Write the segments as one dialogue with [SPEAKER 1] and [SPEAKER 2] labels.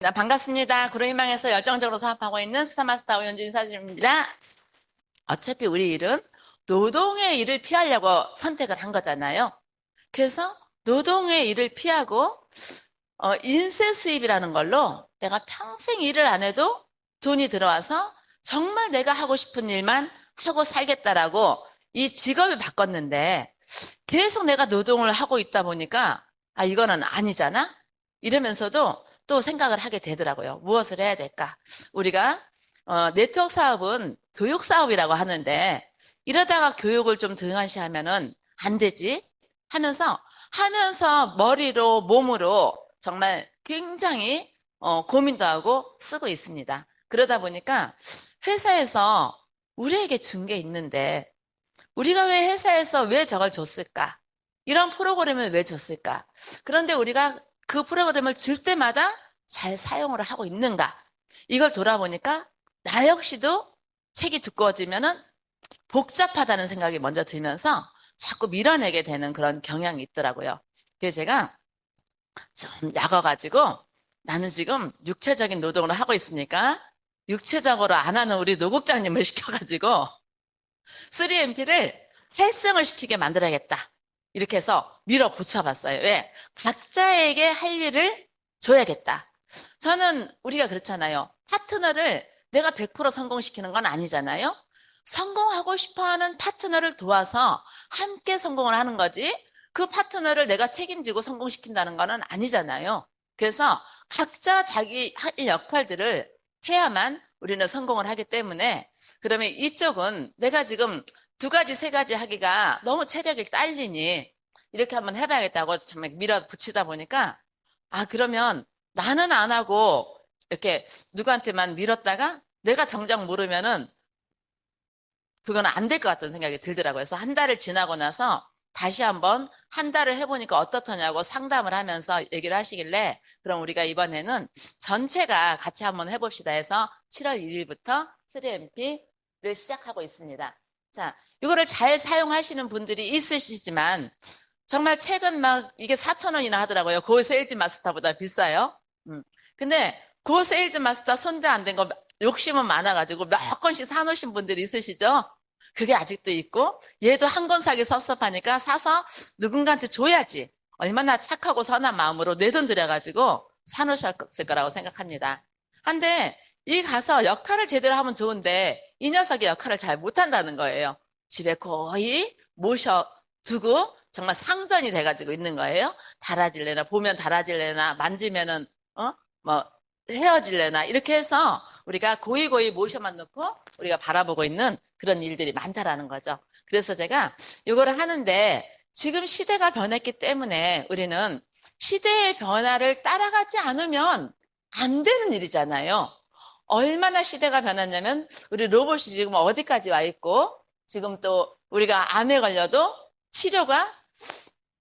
[SPEAKER 1] 반갑습니다. 구로희망에서 열정적으로 사업하고 있는 스타마스터 오연주 인사드립니다. 어차피 우리 일은 노동의 일을 피하려고 선택을 한 거잖아요. 그래서 노동의 일을 피하고 인세 수입이라는 걸로 내가 평생 일을 안 해도 돈이 들어와서 정말 내가 하고 싶은 일만 하고 살겠다라고 이 직업을 바꿨는데 계속 내가 노동을 하고 있다 보니까 이거는 아니잖아? 이러면서도 또 생각을 하게 되더라고요. 무엇을 해야 될까? 우리가 네트워크 사업은 교육 사업이라고 하는데 이러다가 교육을 좀 등한시하면은 안 되지 하면서 머리로 몸으로 정말 굉장히 고민도 하고 쓰고 있습니다. 그러다 보니까 회사에서 우리에게 준 게 있는데 우리가 왜 회사에서 왜 저걸 줬을까? 이런 프로그램을 왜 줬을까? 그런데 우리가 그 프로그램을 줄 때마다 잘 사용을 하고 있는가? 이걸 돌아보니까 나 역시도 책이 두꺼워지면은 복잡하다는 생각이 먼저 들면서 자꾸 밀어내게 되는 그런 경향이 있더라고요. 그래서 제가 좀 약아가지고 나는 지금 육체적인 노동을 하고 있으니까 육체적으로 안 하는 우리 노국장님을 시켜가지고 3MP를 활성을 시키게 만들어야겠다. 이렇게 해서 밀어붙여봤어요. 왜? 각자에게 할 일을 줘야겠다. 저는 우리가 그렇잖아요. 파트너를 내가 100% 성공시키는 건 아니잖아요. 성공하고 싶어하는 파트너를 도와서 함께 성공을 하는 거지. 그 파트너를 내가 책임지고 성공시킨다는 거는 아니잖아요. 그래서 각자 자기 할 역할들을 해야만 우리는 성공을 하기 때문에 그러면 이쪽은 내가 지금 두 가지, 세 가지 하기가 너무 체력이 딸리니 이렇게 한번 해봐야겠다고 정말 밀어붙이다 보니까 그러면 나는 안 하고 이렇게 누구한테만 밀었다가 내가 정작 모르면은 그건 안 될 것 같다는 생각이 들더라고요. 그래서 한 달을 지나고 나서 다시 한번 한 달을 해보니까 어떻더냐고 상담을 하면서 얘기를 하시길래 그럼 우리가 이번에는 전체가 같이 한번 해봅시다 해서 7월 1일부터 3MP를 시작하고 있습니다. 자, 이거를 잘 사용하시는 분들이 있으시지만 정말 책은 막 이게 4,000원이나 하더라고요. 고 세일즈 마스터보다 비싸요. 근데 고 세일즈 마스터 손대 안 된 거 욕심은 많아가지고 몇 권씩 사놓으신 분들이 있으시죠? 그게 아직도 있고 얘도 한 권 사기 섭섭하니까 사서 누군가한테 줘야지. 얼마나 착하고 선한 마음으로 내 돈 들여가지고 사놓으셨을 거라고 생각합니다. 한데 이 가서 역할을 제대로 하면 좋은데 이 녀석이 역할을 잘 못한다는 거예요. 집에 거의 모셔두고 정말 상전이 돼가지고 있는 거예요. 달아질래나 보면 달아질래나 만지면은 뭐 헤어질래나 이렇게 해서 우리가 고이고이 모셔만 놓고 우리가 바라보고 있는 그런 일들이 많다라는 거죠. 그래서 제가 이거를 하는데 지금 시대가 변했기 때문에 우리는 시대의 변화를 따라가지 않으면 안 되는 일이잖아요. 얼마나 시대가 변했냐면 우리 로봇이 지금 어디까지 와 있고 지금 또 우리가 암에 걸려도 치료가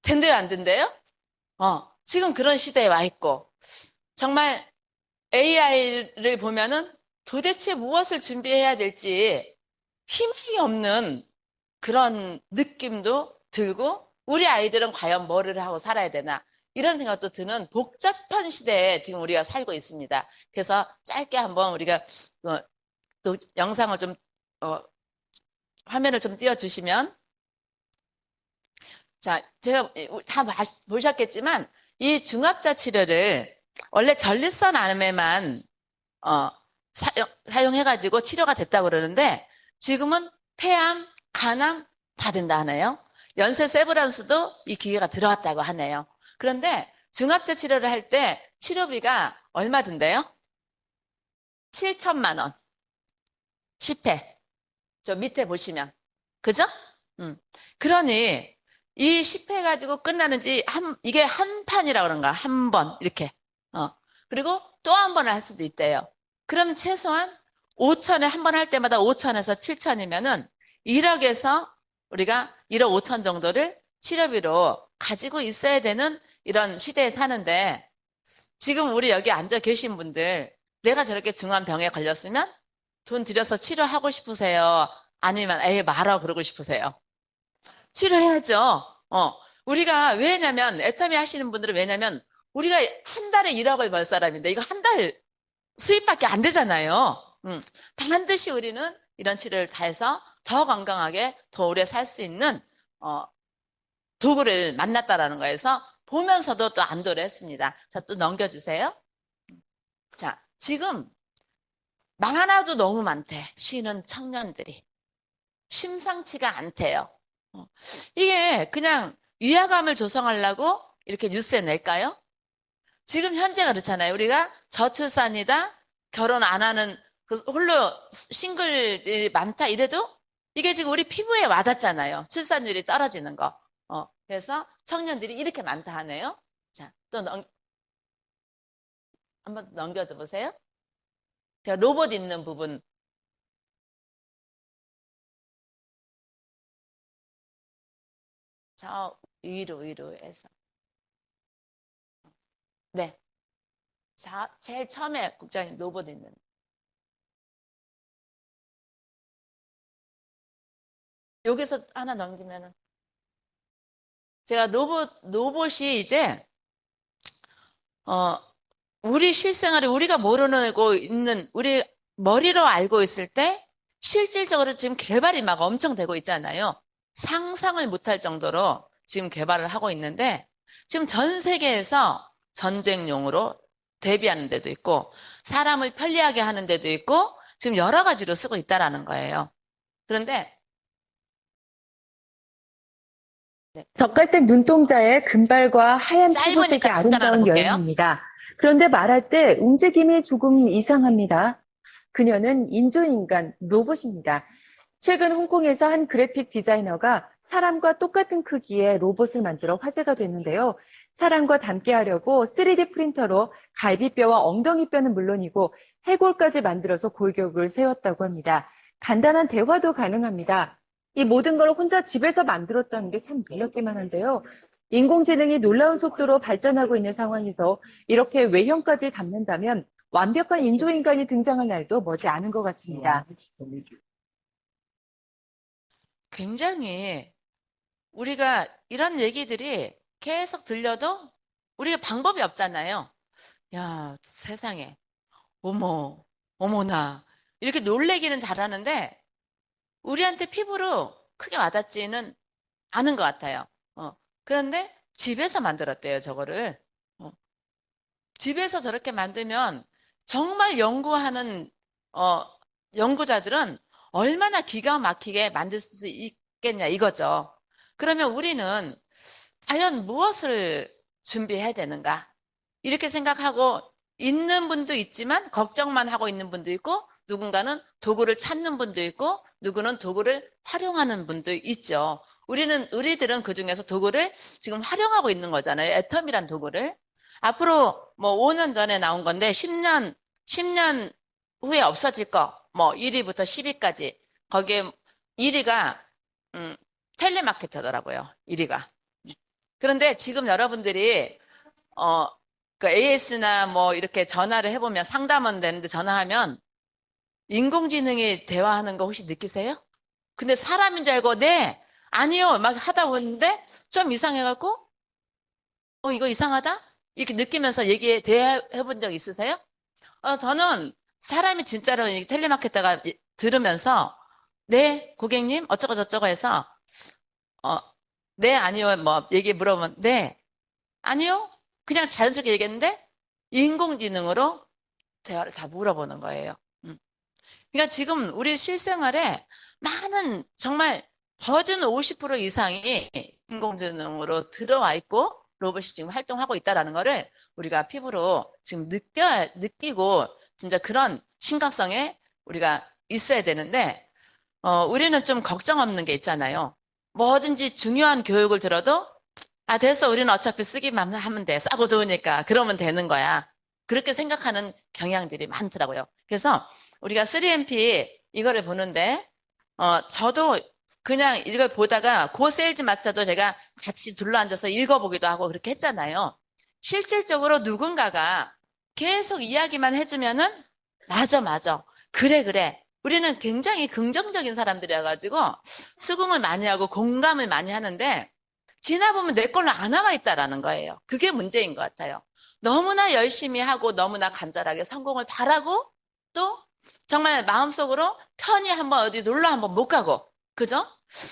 [SPEAKER 1] 된대요, 안 된대요? 지금 그런 시대에 와 있고 정말 AI를 보면은 도대체 무엇을 준비해야 될지 희망이 없는 그런 느낌도 들고 우리 아이들은 과연 뭐를 하고 살아야 되나 이런 생각도 드는 복잡한 시대에 지금 우리가 살고 있습니다. 그래서 짧게 한번 우리가 또 영상을 좀 어, 화면을 좀 띄워주시면 자, 제가 다 보셨겠지만 이 중합자 치료를 원래 전립선 암에만 어, 사용해가지고 치료가 됐다고 그러는데 지금은 폐암, 간암 다 된다 하네요. 연쇄 세브란스도 이 기계가 들어갔다고 하네요. 그런데 중합제 치료를 할 때 치료비가 얼마 든대요? 7천만 원. 10회. 저 밑에 보시면. 그죠? 그러니 이 10회 가지고 끝나는지 이게 한 판이라고 그런가? 한 번. 이렇게. 어. 그리고 또 한 번을 할 수도 있대요. 그럼 최소한 5천에 한 번 할 때마다 5천에서 7천이면은 1억에서 우리가 1억 5천 정도를 치료비로 가지고 있어야 되는 이런 시대에 사는데 지금 우리 여기 앉아 계신 분들 내가 저렇게 중한 병에 걸렸으면 돈 들여서 치료하고 싶으세요? 아니면 에이 말아 그러고 싶으세요? 치료해야죠. 우리가 왜냐면 애터미 하시는 분들은 왜냐면 우리가 한 달에 1억을 벌 사람인데 이거 한 달 수입밖에 안 되잖아요. 반드시 우리는 이런 치료를 다 해서 더 건강하게 더 오래 살 수 있는 도구를 만났다라는 거에서 보면서도 또 안도를 했습니다. 자, 또 넘겨주세요. 자, 지금 많아도 너무 많대. 쉬는 청년들이. 심상치가 않대요. 이게 그냥 위화감을 조성하려고 이렇게 뉴스에 낼까요? 지금 현재가 그렇잖아요. 우리가 저출산이다, 결혼 안 하는 그 홀로 싱글이 많다 이래도 이게 지금 우리 피부에 와닿잖아요. 출산율이 떨어지는 거. 그래서 청년들이 이렇게 많다 하네요. 자, 또 한번 넘겨줘 보세요. 제가 로봇 있는 부분. 저 위로 해서. 네. 자, 제일 처음에 국장님 로봇 있는. 여기서 하나 넘기면은 제가 로봇이 이제 어 우리 실생활에 우리가 모르고 있는 우리 머리로 알고 있을 때 실질적으로 지금 개발이 막 엄청 되고 있잖아요. 상상을 못할 정도로 지금 개발을 하고 있는데 지금 전 세계에서 전쟁용으로 대비하는 데도 있고 사람을 편리하게 하는 데도 있고 지금 여러 가지로 쓰고 있다라는 거예요. 그런데 네,
[SPEAKER 2] 젓갈색 눈동자에 금발과 하얀 피부색이
[SPEAKER 1] 짧으니까 잠깐
[SPEAKER 2] 아름다운
[SPEAKER 1] 알아볼게요.
[SPEAKER 2] 여인입니다. 그런데 말할 때 움직임이 조금 이상합니다. 그녀는 인조인간 로봇입니다. 최근 홍콩에서 한 그래픽 디자이너가 사람과 똑같은 크기의 로봇을 만들어 화제가 됐는데요. 사람과 닮게 하려고 3D 프린터로 갈비뼈와 엉덩이뼈는 물론이고 해골까지 만들어서 골격을 세웠다고 합니다. 간단한 대화도 가능합니다. 이 모든 걸 혼자 집에서 만들었다는 게 참 놀랍기만 한데요. 인공지능이 놀라운 속도로 발전하고 있는 상황에서 이렇게 외형까지 담는다면 완벽한 인조인간이 등장할 날도 머지 않은 것 같습니다.
[SPEAKER 1] 굉장히 우리가 이런 얘기들이 계속 들려도 우리가 방법이 없잖아요. 야, 세상에. 어머, 어머나. 이렇게 놀래기는 잘하는데 우리한테 피부로 크게 와닿지는 않은 것 같아요. 그런데 집에서 만들었대요, 저거를. 어, 집에서 저렇게 만들면 정말 연구하는 어, 연구자들은 얼마나 기가 막히게 만들 수 있겠냐 이거죠. 그러면 우리는 과연 무엇을 준비해야 되는가? 이렇게 생각하고 있는 분도 있지만 걱정만 하고 있는 분도 있고 누군가는 도구를 찾는 분도 있고 누구는 도구를 활용하는 분도 있죠. 우리들은 그중에서 도구를 지금 활용하고 있는 거잖아요. 애텀이란 도구를. 앞으로 뭐 5년 전에 나온 건데 10년 후에 없어질 거. 뭐 1위부터 10위까지. 거기에 1위가 텔레마케터더라고요. 1위가. 그런데 지금 여러분들이 어, 그 AS나 뭐 이렇게 전화를 해보면 상담원 되는데 전화하면 인공지능이 대화하는 거 혹시 느끼세요? 근데 사람인 줄 알고 네, 아니요 막 하다 보는데 좀 이상해갖고 이거 이상하다? 이렇게 느끼면서 대화해 본 적 있으세요? 저는 사람이 진짜로 이 텔레마케터가 들으면서 네, 고객님 어쩌고 저쩌고 해서 어, 네, 아니요 뭐 얘기 물어보면 네, 아니요 그냥 자연스럽게 얘기했는데 인공지능으로 대화를 다 물어보는 거예요. 음. 그러니까 지금 우리 실생활에 많은 정말 거진 50% 이상이 인공지능으로 들어와 있고 로봇이 지금 활동하고 있다는 거를 우리가 피부로 지금 느끼고 진짜 그런 심각성에 우리가 있어야 되는데 우리는 좀 걱정 없는 게 있잖아요. 뭐든지 중요한 교육을 들어도 됐어. 우리는 어차피 쓰기만 하면 돼. 싸고 좋으니까. 그러면 되는 거야. 그렇게 생각하는 경향들이 많더라고요. 그래서 우리가 3MP 이거를 보는데, 저도 그냥 이걸 보다가 고 세일즈 마스터도 제가 같이 둘러앉아서 읽어보기도 하고 그렇게 했잖아요. 실질적으로 누군가가 계속 이야기만 해주면은, 맞아, 맞아. 그래, 그래. 우리는 굉장히 긍정적인 사람들이어가지고 수긍을 많이 하고 공감을 많이 하는데 지나보면 내 걸로 안 남아있다라는 거예요. 그게 문제인 것 같아요. 너무나 열심히 하고 너무나 간절하게 성공을 바라고 또 정말 마음속으로 편히 한번 어디 놀러 한번 못 가고 그죠?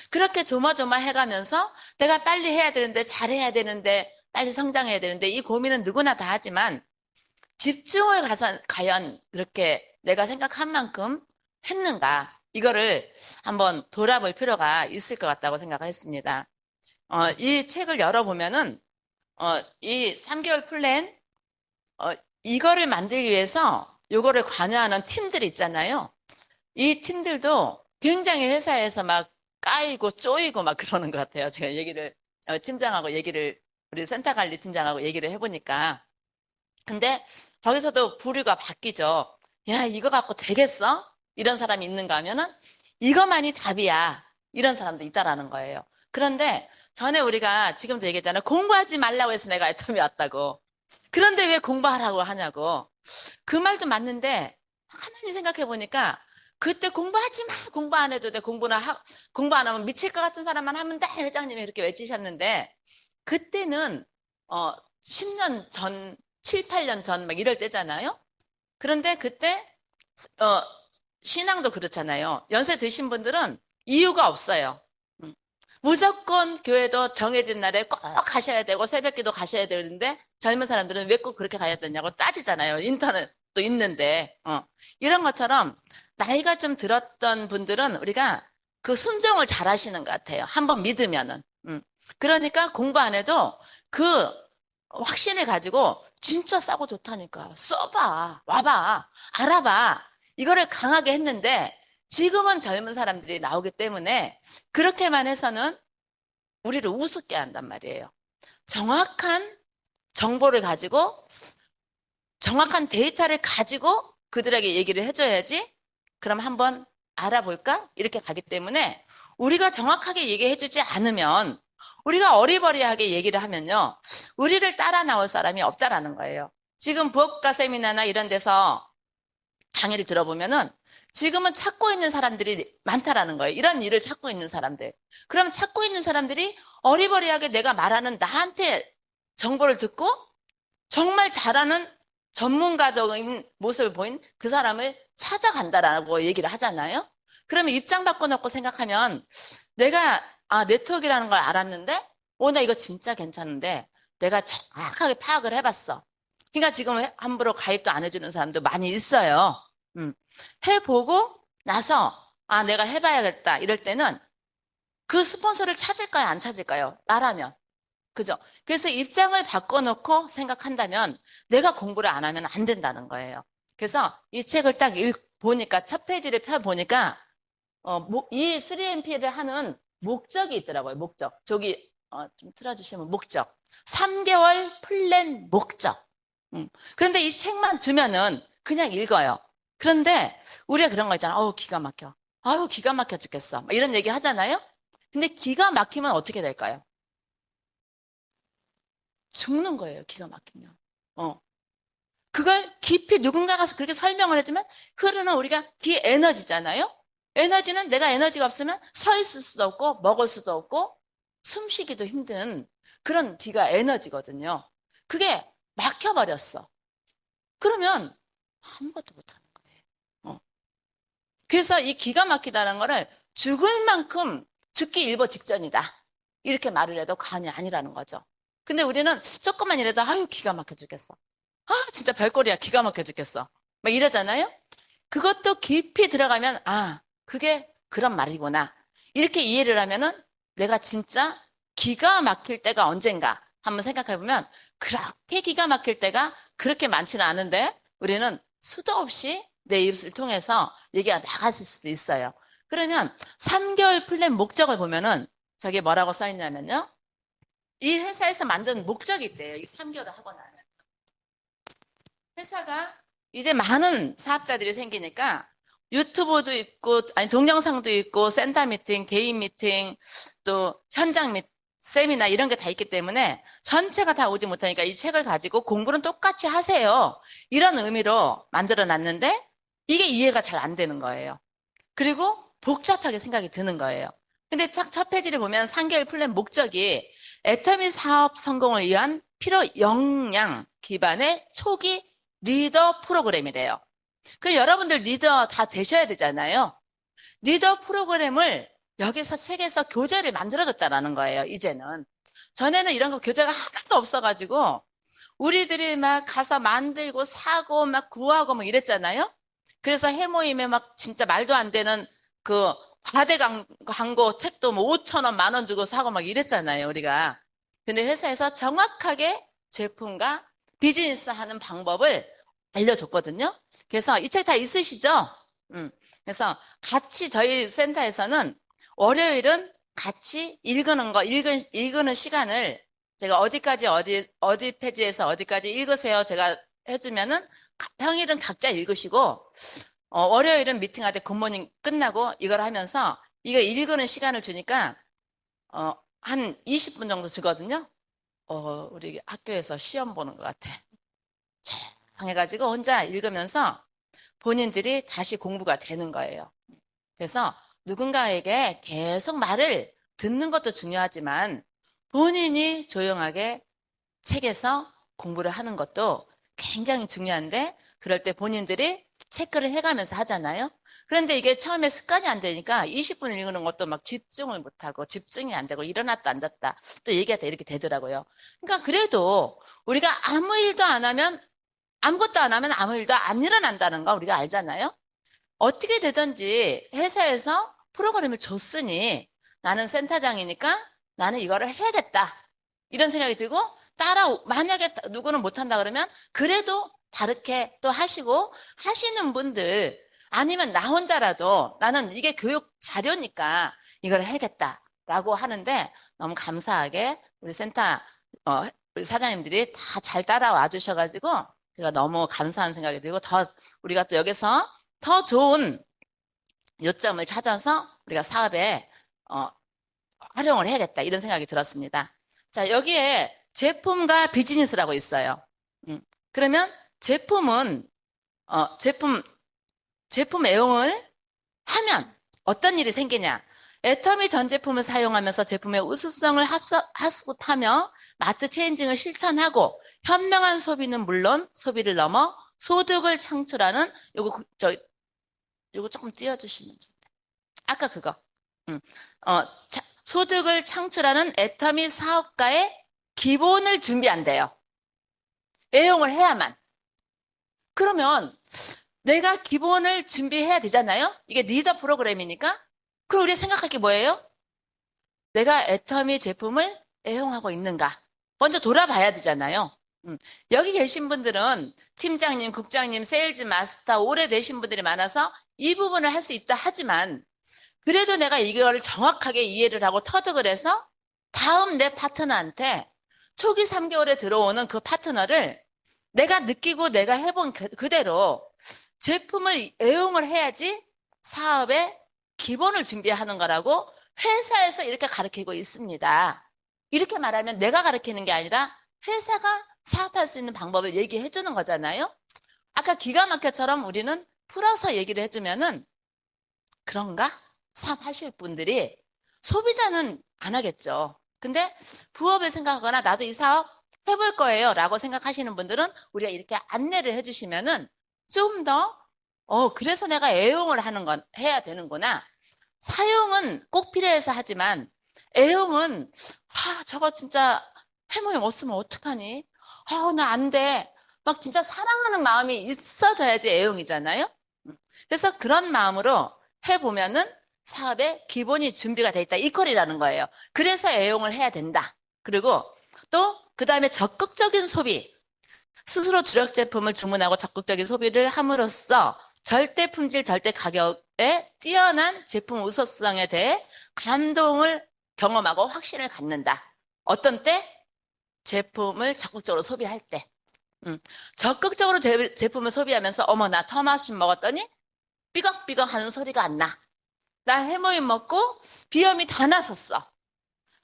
[SPEAKER 1] 그렇게 조마조마해가면서 내가 빨리 해야 되는데 잘해야 되는데 빨리 성장해야 되는데 이 고민은 누구나 다 하지만 집중을 가서 과연 그렇게 내가 생각한 만큼 했는가 이거를 한번 돌아볼 필요가 있을 것 같다고 생각을 했습니다. 이 책을 열어보면은 이 3개월 플랜 이거를 만들기 위해서 요거를 관여하는 팀들이 있잖아요. 이 팀들도 굉장히 회사에서 막 까이고 쪼이고 막 그러는 것 같아요. 제가 팀장하고 우리 센터 관리 팀장하고 얘기를 해보니까. 근데 거기서도 부류가 바뀌죠. 야, 이거 갖고 되겠어? 이런 사람이 있는가 하면은 이것만이 답이야. 이런 사람도 있다라는 거예요. 그런데 전에 우리가 지금도 얘기했잖아요. 공부하지 말라고 해서 내가 애텀이 왔다고. 그런데 왜 공부하라고 하냐고. 그 말도 맞는데 가만히 생각해 보니까 그때 공부하지 마. 공부 안 해도 돼. 공부 안 하면 미칠 것 같은 사람만 하면 돼. 회장님이 이렇게 외치셨는데 그때는 10년 전, 7, 8년 전 막 이럴 때잖아요. 그런데 그때 어, 신앙도 그렇잖아요. 연세 드신 분들은 이유가 없어요. 음. 무조건 교회도 정해진 날에 꼭 가셔야 되고 새벽기도 가셔야 되는데 젊은 사람들은 왜 꼭 그렇게 가야 되냐고 따지잖아요. 인터넷도 있는데 이런 것처럼 나이가 좀 들었던 분들은 우리가 그 순종을 잘 하시는 것 같아요. 한번 믿으면은. 그러니까 공부 안 해도 그 확신을 가지고 진짜 싸고 좋다니까. 써봐. 와봐. 알아봐. 이거를 강하게 했는데 지금은 젊은 사람들이 나오기 때문에 그렇게만 해서는 우리를 우습게 한단 말이에요. 정확한 정보를 가지고 정확한 데이터를 가지고 그들에게 얘기를 해줘야지 그럼 한번 알아볼까? 이렇게 가기 때문에 우리가 정확하게 얘기해주지 않으면 우리가 어리버리하게 얘기를 하면요. 우리를 따라 나올 사람이 없다라는 거예요. 지금 부업가 세미나나 이런 데서 강의를 들어보면은 지금은 찾고 있는 사람들이 많다라는 거예요. 이런 일을 찾고 있는 사람들. 그럼 찾고 있는 사람들이 어리버리하게 내가 말하는 나한테 정보를 듣고 정말 잘하는 전문가적인 모습을 보인 그 사람을 찾아간다라고 얘기를 하잖아요. 그러면 입장 바꿔놓고 생각하면 내가 네트워크라는 걸 알았는데 나 이거 진짜 괜찮은데 내가 정확하게 파악을 해봤어. 그러니까 지금 함부로 가입도 안 해주는 사람도 많이 있어요. 해보고 나서 내가 해봐야겠다 이럴 때는 그 스폰서를 찾을까요? 안 찾을까요? 나라면. 그죠? 그래서 입장을 바꿔놓고 생각한다면 내가 공부를 안 하면 안 된다는 거예요. 그래서 이 책을 딱 보니까 첫 페이지를 펴보니까 이 3MP를 하는 목적이 있더라고요. 목적. 저기 좀 틀어주시면 목적. 3개월 플랜 목적. 그런데 이 책만 주면은 그냥 읽어요. 그런데 우리가 그런 거 있잖아. 기가 막혀. 아유, 기가 막혀 죽겠어. 막 이런 얘기 하잖아요. 근데 기가 막히면 어떻게 될까요? 죽는 거예요. 기가 막히면. 그걸 깊이 누군가가 그렇게 설명을 해주면 흐르는 우리가 기 에너지잖아요. 에너지는 내가 에너지가 없으면 서 있을 수도 없고 먹을 수도 없고 숨 쉬기도 힘든 그런 기가 에너지거든요. 그게 막혀버렸어. 그러면 아무것도 못하는 거예요. 그래서 이 기가 막히다는 거를 죽을 만큼 죽기 일보 직전이다. 이렇게 말을 해도 과언이 아니라는 거죠. 근데 우리는 조금만 이래도 아유 기가 막혀 죽겠어. 진짜 별꼴이야. 기가 막혀 죽겠어. 막 이러잖아요. 그것도 깊이 들어가면 그게 그런 말이구나. 이렇게 이해를 하면은 내가 진짜 기가 막힐 때가 언젠가 한번 생각해 보면 그렇게 기가 막힐 때가 그렇게 많지는 않은데 우리는 수도 없이 내 입을 통해서 얘기가 나갔을 수도 있어요. 그러면 3개월 플랜 목적을 보면은 저게 뭐라고 써 있냐면요. 이 회사에서 만든 목적이 있대요. 이 3개월을 하고 나면. 회사가 이제 많은 사업자들이 생기니까 유튜브도 있고, 아니, 동영상도 있고, 센터 미팅, 개인 미팅, 또 현장 세미나 이런 게 다 있기 때문에 전체가 다 오지 못하니까 이 책을 가지고 공부는 똑같이 하세요. 이런 의미로 만들어 놨는데 이게 이해가 잘 안 되는 거예요. 그리고 복잡하게 생각이 드는 거예요. 근데 첫 페이지를 보면 3개월 플랜 목적이 애터미 사업 성공을 위한 필요 역량 기반의 초기 리더 프로그램이래요. 그 여러분들 리더 다 되셔야 되잖아요. 리더 프로그램을 여기서 책에서 교재를 만들어줬다라는 거예요, 이제는. 전에는 이런 거 교재가 하나도 없어가지고 우리들이 막 가서 만들고 사고 막 구하고 막 이랬잖아요. 그래서 해모임에 막 진짜 말도 안 되는 그 과대 광고 책도 뭐 5천 원, 10,000원 주고 사고 막 이랬잖아요, 우리가. 근데 회사에서 정확하게 제품과 비즈니스 하는 방법을 알려줬거든요. 그래서 이 책 다 있으시죠? 그래서 같이 저희 센터에서는 월요일은 같이 읽는 시간을 제가 어디까지 어디 페이지에서 어디까지 읽으세요. 제가 해주면은 평일은 각자 읽으시고, 월요일은 미팅할 때 굿모닝 끝나고 이걸 하면서 이거 읽는 시간을 주니까, 한 20분 정도 주거든요. 우리 학교에서 시험 보는 것 같아. 해가지고 혼자 읽으면서 본인들이 다시 공부가 되는 거예요. 그래서 누군가에게 계속 말을 듣는 것도 중요하지만 본인이 조용하게 책에서 공부를 하는 것도 굉장히 중요한데 그럴 때 본인들이 체크를 해가면서 하잖아요. 그런데 이게 처음에 습관이 안 되니까 20분 읽는 것도 막 집중을 못하고 집중이 안 되고 일어났다 앉았다 또 얘기하다 이렇게 되더라고요. 그러니까 그래도 우리가 아무것도 안 하면 아무 일도 안 일어난다는 거 우리가 알잖아요. 어떻게 되든지 회사에서 프로그램을 줬으니 나는 센터장이니까 나는 이거를 해야겠다. 이런 생각이 들고 만약에 누구는 못한다 그러면 그래도 다르게 또 하시고 하시는 분들 아니면 나 혼자라도 나는 이게 교육 자료니까 이걸 해야겠다라고 하는데 너무 감사하게 우리 센터 우리 사장님들이 다 잘 따라와 주셔가지고 제가 너무 감사한 생각이 들고 우리가 또 여기서 더 좋은 요점을 찾아서 우리가 사업에 활용을 해야겠다 이런 생각이 들었습니다. 자, 여기에 제품과 비즈니스라고 있어요. 그러면 제품은 제품 애용을 하면 어떤 일이 생기냐? 애터미 전 제품을 사용하면서 제품의 우수성을 합숙하며 마트 체인징을 실천하고 현명한 소비는 물론 소비를 넘어 소득을 창출하는 요거 조금 띄워주시면 좀. 아까 그거. 소득을 창출하는 애터미 사업가의 기본을 준비한대요. 애용을 해야만. 그러면 내가 기본을 준비해야 되잖아요. 이게 리더 프로그램이니까. 그럼 우리 생각할 게 뭐예요? 내가 애터미 제품을 애용하고 있는가? 먼저 돌아봐야 되잖아요. 여기 계신 분들은 팀장님, 국장님, 세일즈 마스터 오래되신 분들이 많아서 이 부분을 할 수 있다 하지만 그래도 내가 이걸 정확하게 이해를 하고 터득을 해서 다음 내 파트너한테 초기 3개월에 들어오는 그 파트너를 내가 느끼고 내가 해본 그대로 제품을 애용을 해야지 사업의 기본을 준비하는 거라고 회사에서 이렇게 가르치고 있습니다. 이렇게 말하면 내가 가르치는 게 아니라 회사가 사업할 수 있는 방법을 얘기해 주는 거잖아요. 아까 기가 막혀처럼 우리는 풀어서 얘기를 해주면은 그런가? 사업하실 분들이 소비자는 안 하겠죠. 근데 부업을 생각하거나 나도 이 사업 해볼 거예요 라고 생각하시는 분들은 우리가 이렇게 안내를 해주시면은 좀 더, 그래서 내가 애용을 해야 되는구나. 사용은 꼭 필요해서 하지만 애용은, 저거 진짜 해모임 없으면 어떡하니? 나 안 돼. 막 진짜 사랑하는 마음이 있어져야지 애용이잖아요. 그래서 그런 마음으로 해보면은 사업의 기본이 준비가 돼 있다. 이퀄이라는 거예요. 그래서 애용을 해야 된다. 그리고 또 그 다음에 적극적인 소비. 스스로 주력 제품을 주문하고 적극적인 소비를 함으로써 절대 품질, 절대 가격에 뛰어난 제품 우수성에 대해 감동을 경험하고 확신을 갖는다. 어떤 때? 제품을 적극적으로 소비할 때. 적극적으로 제품을 소비하면서 어머 나 토마신 먹었더니 삐걱삐걱 하는 소리가 안 나. 나 해모임 먹고 비염이 다 나섰어.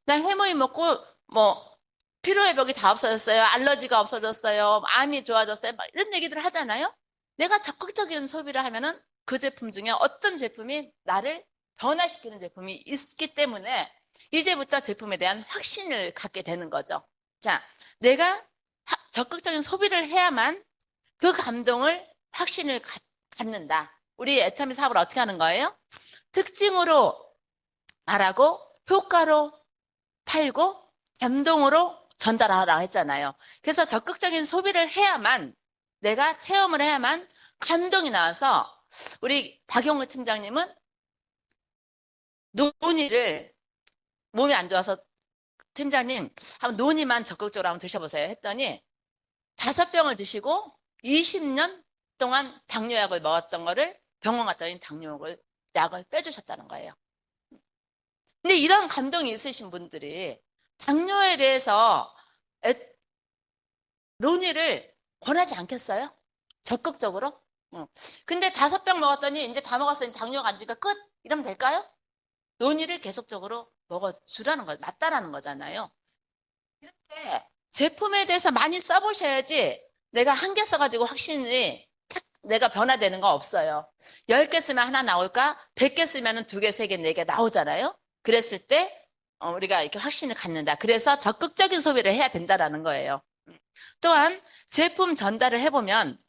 [SPEAKER 1] 나 해모임 먹고 뭐 피로회복이 다 없어졌어요. 알러지가 없어졌어요. 암이 좋아졌어요. 막 이런 얘기들을 하잖아요. 내가 적극적인 소비를 하면은 그 제품 중에 어떤 제품이 나를 변화시키는 제품이 있기 때문에 이제부터 제품에 대한 확신을 갖게 되는 거죠. 자, 내가 적극적인 소비를 해야만 그 감동을, 확신을 갖는다. 우리 애터미 사업을 어떻게 하는 거예요? 특징으로 말하고, 효과로 팔고, 감동으로 전달하라 했잖아요. 그래서 적극적인 소비를 해야만, 내가 체험을 해야만 감동이 나와서, 우리 박용우 팀장님은 논의를, 몸이 안 좋아서 팀장님 한번 논의만 적극적으로 한번 드셔보세요 했더니 5병을 드시고 20년 동안 당뇨약을 먹었던 거를 병원 갔더니 약을 빼주셨다는 거예요. 근데 이런 감동이 있으신 분들이 당뇨에 대해서 논의를 권하지 않겠어요? 적극적으로? 응. 근데 5병 먹었더니 이제 다 먹었으니 당뇨가 안 좋으니까 끝! 이러면 될까요? 논의를 계속적으로 먹어주라는 거, 맞다라는 거잖아요. 이렇게 제품에 대해서 많이 써보셔야지 내가 한 개 써가지고 확신이 탁 내가 변화되는 거 없어요. 10개 쓰면 하나 나올까? 100개 쓰면 2개, 3개, 4개 나오잖아요. 그랬을 때 우리가 이렇게 확신을 갖는다. 그래서 적극적인 소비를 해야 된다라는 거예요. 또한 제품 전달을 해보면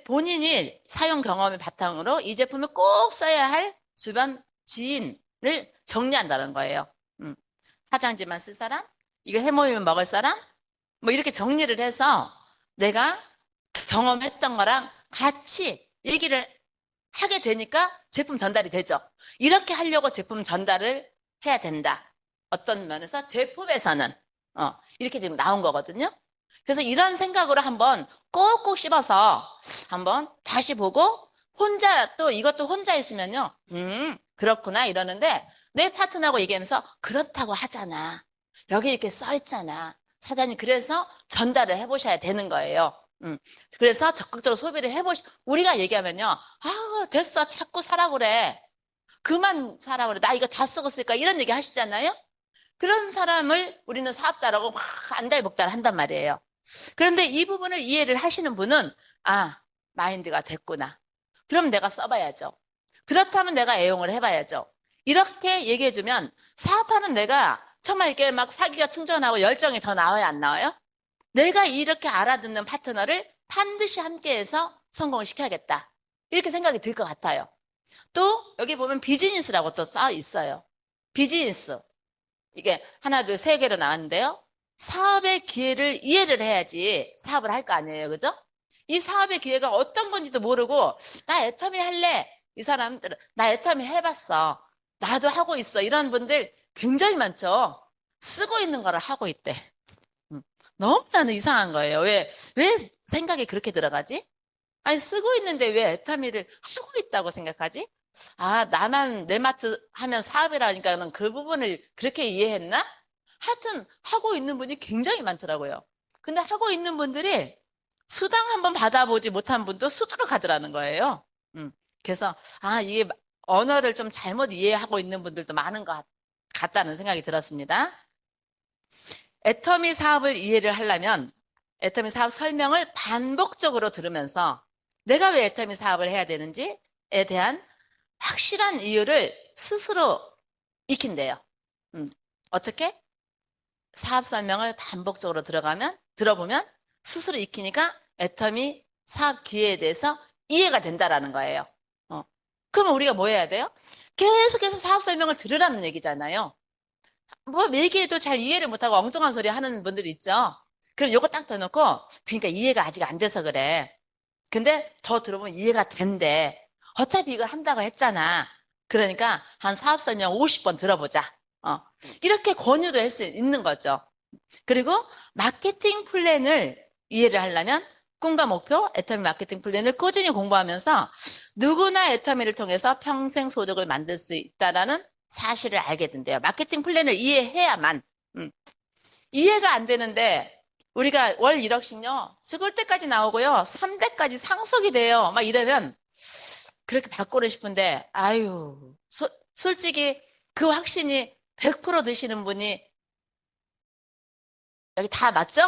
[SPEAKER 1] 본인이 사용 경험을 바탕으로 이 제품을 꼭 써야 할 주변 지인을 정리한다는 거예요. 화장지만 쓸 사람, 이거 해모이면 먹을 사람, 뭐 이렇게 정리를 해서 내가 경험했던 거랑 같이 얘기를 하게 되니까 제품 전달이 되죠. 이렇게 하려고 제품 전달을 해야 된다. 어떤 면에서 제품에서는 이렇게 지금 나온 거거든요. 그래서 이런 생각으로 한번 꼭꼭 씹어서 한번 다시 보고 혼자 또 이것도 혼자 있으면요. 그렇구나 이러는데 내 파트너하고 얘기하면서 그렇다고 하잖아. 여기 이렇게 써 있잖아. 사장님 그래서 전달을 해보셔야 되는 거예요. 그래서 적극적으로 소비를 우리가 얘기하면요. 아, 됐어. 자꾸 사라 그래. 그만 사라 그래. 나 이거 다 쓰고 쓸까? 이런 얘기 하시잖아요. 그런 사람을 우리는 사업자라고 막 안달복달 한단 말이에요. 그런데 이 부분을 이해를 하시는 분은 아, 마인드가 됐구나. 그럼 내가 써봐야죠. 그렇다면 내가 애용을 해봐야죠. 이렇게 얘기해주면 사업하는 내가 정말 이렇게 막 사기가 충전하고 열정이 더 나와요, 안 나와요? 내가 이렇게 알아듣는 파트너를 반드시 함께해서 성공을 시켜야겠다. 이렇게 생각이 들 것 같아요. 또 여기 보면 비즈니스라고 또 써 있어요. 비즈니스. 이게 하나, 둘, 세 개로 나왔는데요. 사업의 기회를 이해를 해야지 사업을 할 거 아니에요. 그죠? 이 사업의 기회가 어떤 건지도 모르고 나 애터미 할래. 이 사람들은 나 애터미 해봤어. 나도 하고 있어. 이런 분들 굉장히 많죠. 쓰고 있는 거를 하고 있대. 너무나는 이상한 거예요. 왜 생각이 그렇게 들어가지? 아니, 쓰고 있는데 왜 애터미를 하고 있다고 생각하지? 아, 나만 내 마트 하면 사업이라니까는 그 부분을 그렇게 이해했나? 하여튼, 하고 있는 분이 굉장히 많더라고요. 근데 하고 있는 분들이 수당 한번 받아보지 못한 분도 수두로 가더라는 거예요. 그래서, 아, 이게 언어를 좀 잘못 이해하고 있는 분들도 많은 것 같다는 생각이 들었습니다. 애터미 사업을 이해를 하려면 애터미 사업 설명을 반복적으로 들으면서 내가 왜 애터미 사업을 해야 되는지에 대한 확실한 이유를 스스로 익힌대요. 어떻게? 사업 설명을 반복적으로 들어보면 스스로 익히니까 애터미 사업 기회에 대해서 이해가 된다라는 거예요. 그러면 우리가 뭐 해야 돼요? 계속해서 사업 설명을 들으라는 얘기잖아요. 뭐 얘기해도 잘 이해를 못하고 엉뚱한 소리 하는 분들이 있죠. 그럼 요거 딱 대놓고 그러니까 이해가 아직 안 돼서 그래. 근데 더 들어보면 이해가 된대. 어차피 이거 한다고 했잖아. 그러니까 한 사업 설명 50번 들어보자. 이렇게 권유도 할 수 있는 거죠. 그리고 마케팅 플랜을 이해를 하려면 꿈과 목표, 애터미 마케팅 플랜을 꾸준히 공부하면서 누구나 애터미를 통해서 평생 소득을 만들 수 있다라는 사실을 알게 된대요. 마케팅 플랜을 이해해야만. 이해가 안 되는데 우리가 월 1억씩요. 죽을 때까지 나오고요. 3대까지 상속이 돼요. 막 이러면 그렇게 바꾸고 싶은데 아유 솔직히 그 확신이 100% 드시는 분이 여기 다 맞죠?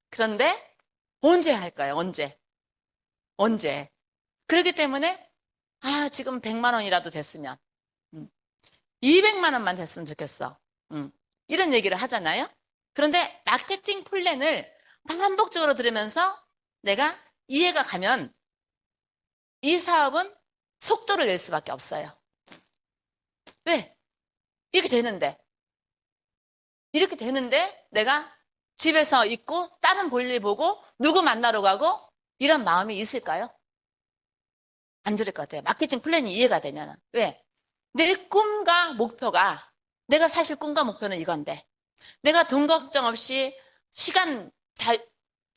[SPEAKER 1] 그런데 언제 할까요? 언제? 그렇기 때문에 아, 지금 100만 원이라도 됐으면, 200만 원만 됐으면 좋겠어. 음, 이런 얘기를 하잖아요. 그런데 마케팅 플랜을 반복적으로 들으면서 내가 이해가 가면 이 사업은 속도를 낼 수밖에 없어요. 왜? 이렇게 되는데. 이렇게 되는데 내가 집에서 있고 다른 볼일 보고 누구 만나러 가고 이런 마음이 있을까요? 안 들을 것 같아요. 마케팅 플랜이 이해가 되면. 왜? 내 꿈과 목표가 내가 사실 꿈과 목표는 이건데 내가 돈 걱정 없이 시간 다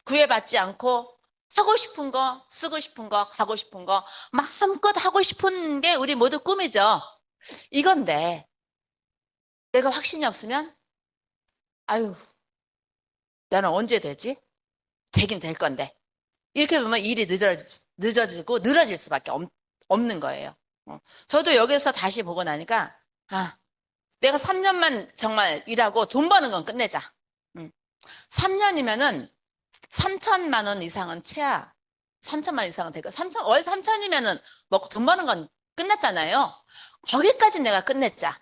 [SPEAKER 1] 구애받지 않고 하고 싶은 거, 쓰고 싶은 거, 가고 싶은 거 마음껏 하고 싶은 게 우리 모두 꿈이죠. 이건데 내가 확신이 없으면 아유, 나는 언제 되지? 되긴 될 건데. 이렇게 보면 일이 늦어지고 늘어질 수밖에 없는 거예요. 저도 여기서 다시 보고 나니까, 아, 내가 3년만 정말 일하고 돈 버는 건 끝내자. 3년이면은 3천만 원 이상은 채야, 3천만 원 이상은 되고, 월 3천이면은 먹고 돈 버는 건 끝났잖아요. 거기까지 내가 끝냈자.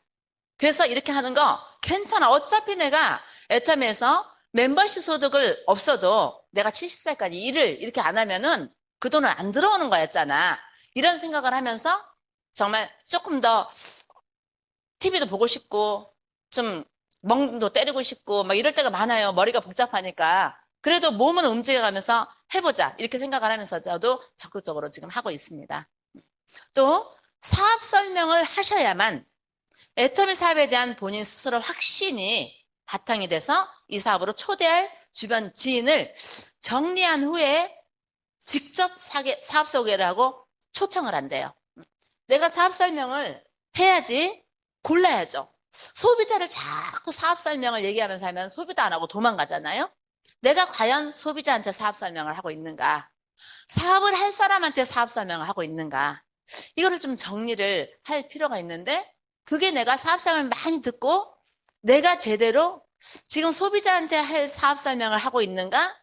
[SPEAKER 1] 그래서 이렇게 하는 거 괜찮아. 어차피 내가 애터미에서 멤버십 소득을 없어도 내가 70살까지 일을 이렇게 안 하면은 그 돈은 안 들어오는 거였잖아. 이런 생각을 하면서 정말 조금 더 TV도 보고 싶고 좀 멍도 때리고 싶고 막 이럴 때가 많아요. 머리가 복잡하니까. 그래도 몸은 움직여가면서 해보자. 이렇게 생각을 하면서 저도 적극적으로 지금 하고 있습니다. 또 사업 설명을 하셔야만 애터미 사업에 대한 본인 스스로 확신이 바탕이 돼서 이 사업으로 초대할 주변 지인을 정리한 후에 직접 사업 소개를 하고 초청을 한대요. 내가 사업 설명을 해야지 골라야죠. 소비자를 자꾸 사업 설명을 얘기하면서 하면 소비도 안 하고 도망가잖아요. 내가 과연 소비자한테 사업 설명을 하고 있는가? 사업을 할 사람한테 사업 설명을 하고 있는가? 이거를 좀 정리를 할 필요가 있는데 그게 내가 사업 설명을 많이 듣고 내가 제대로 지금 소비자한테 할 사업 설명을 하고 있는가?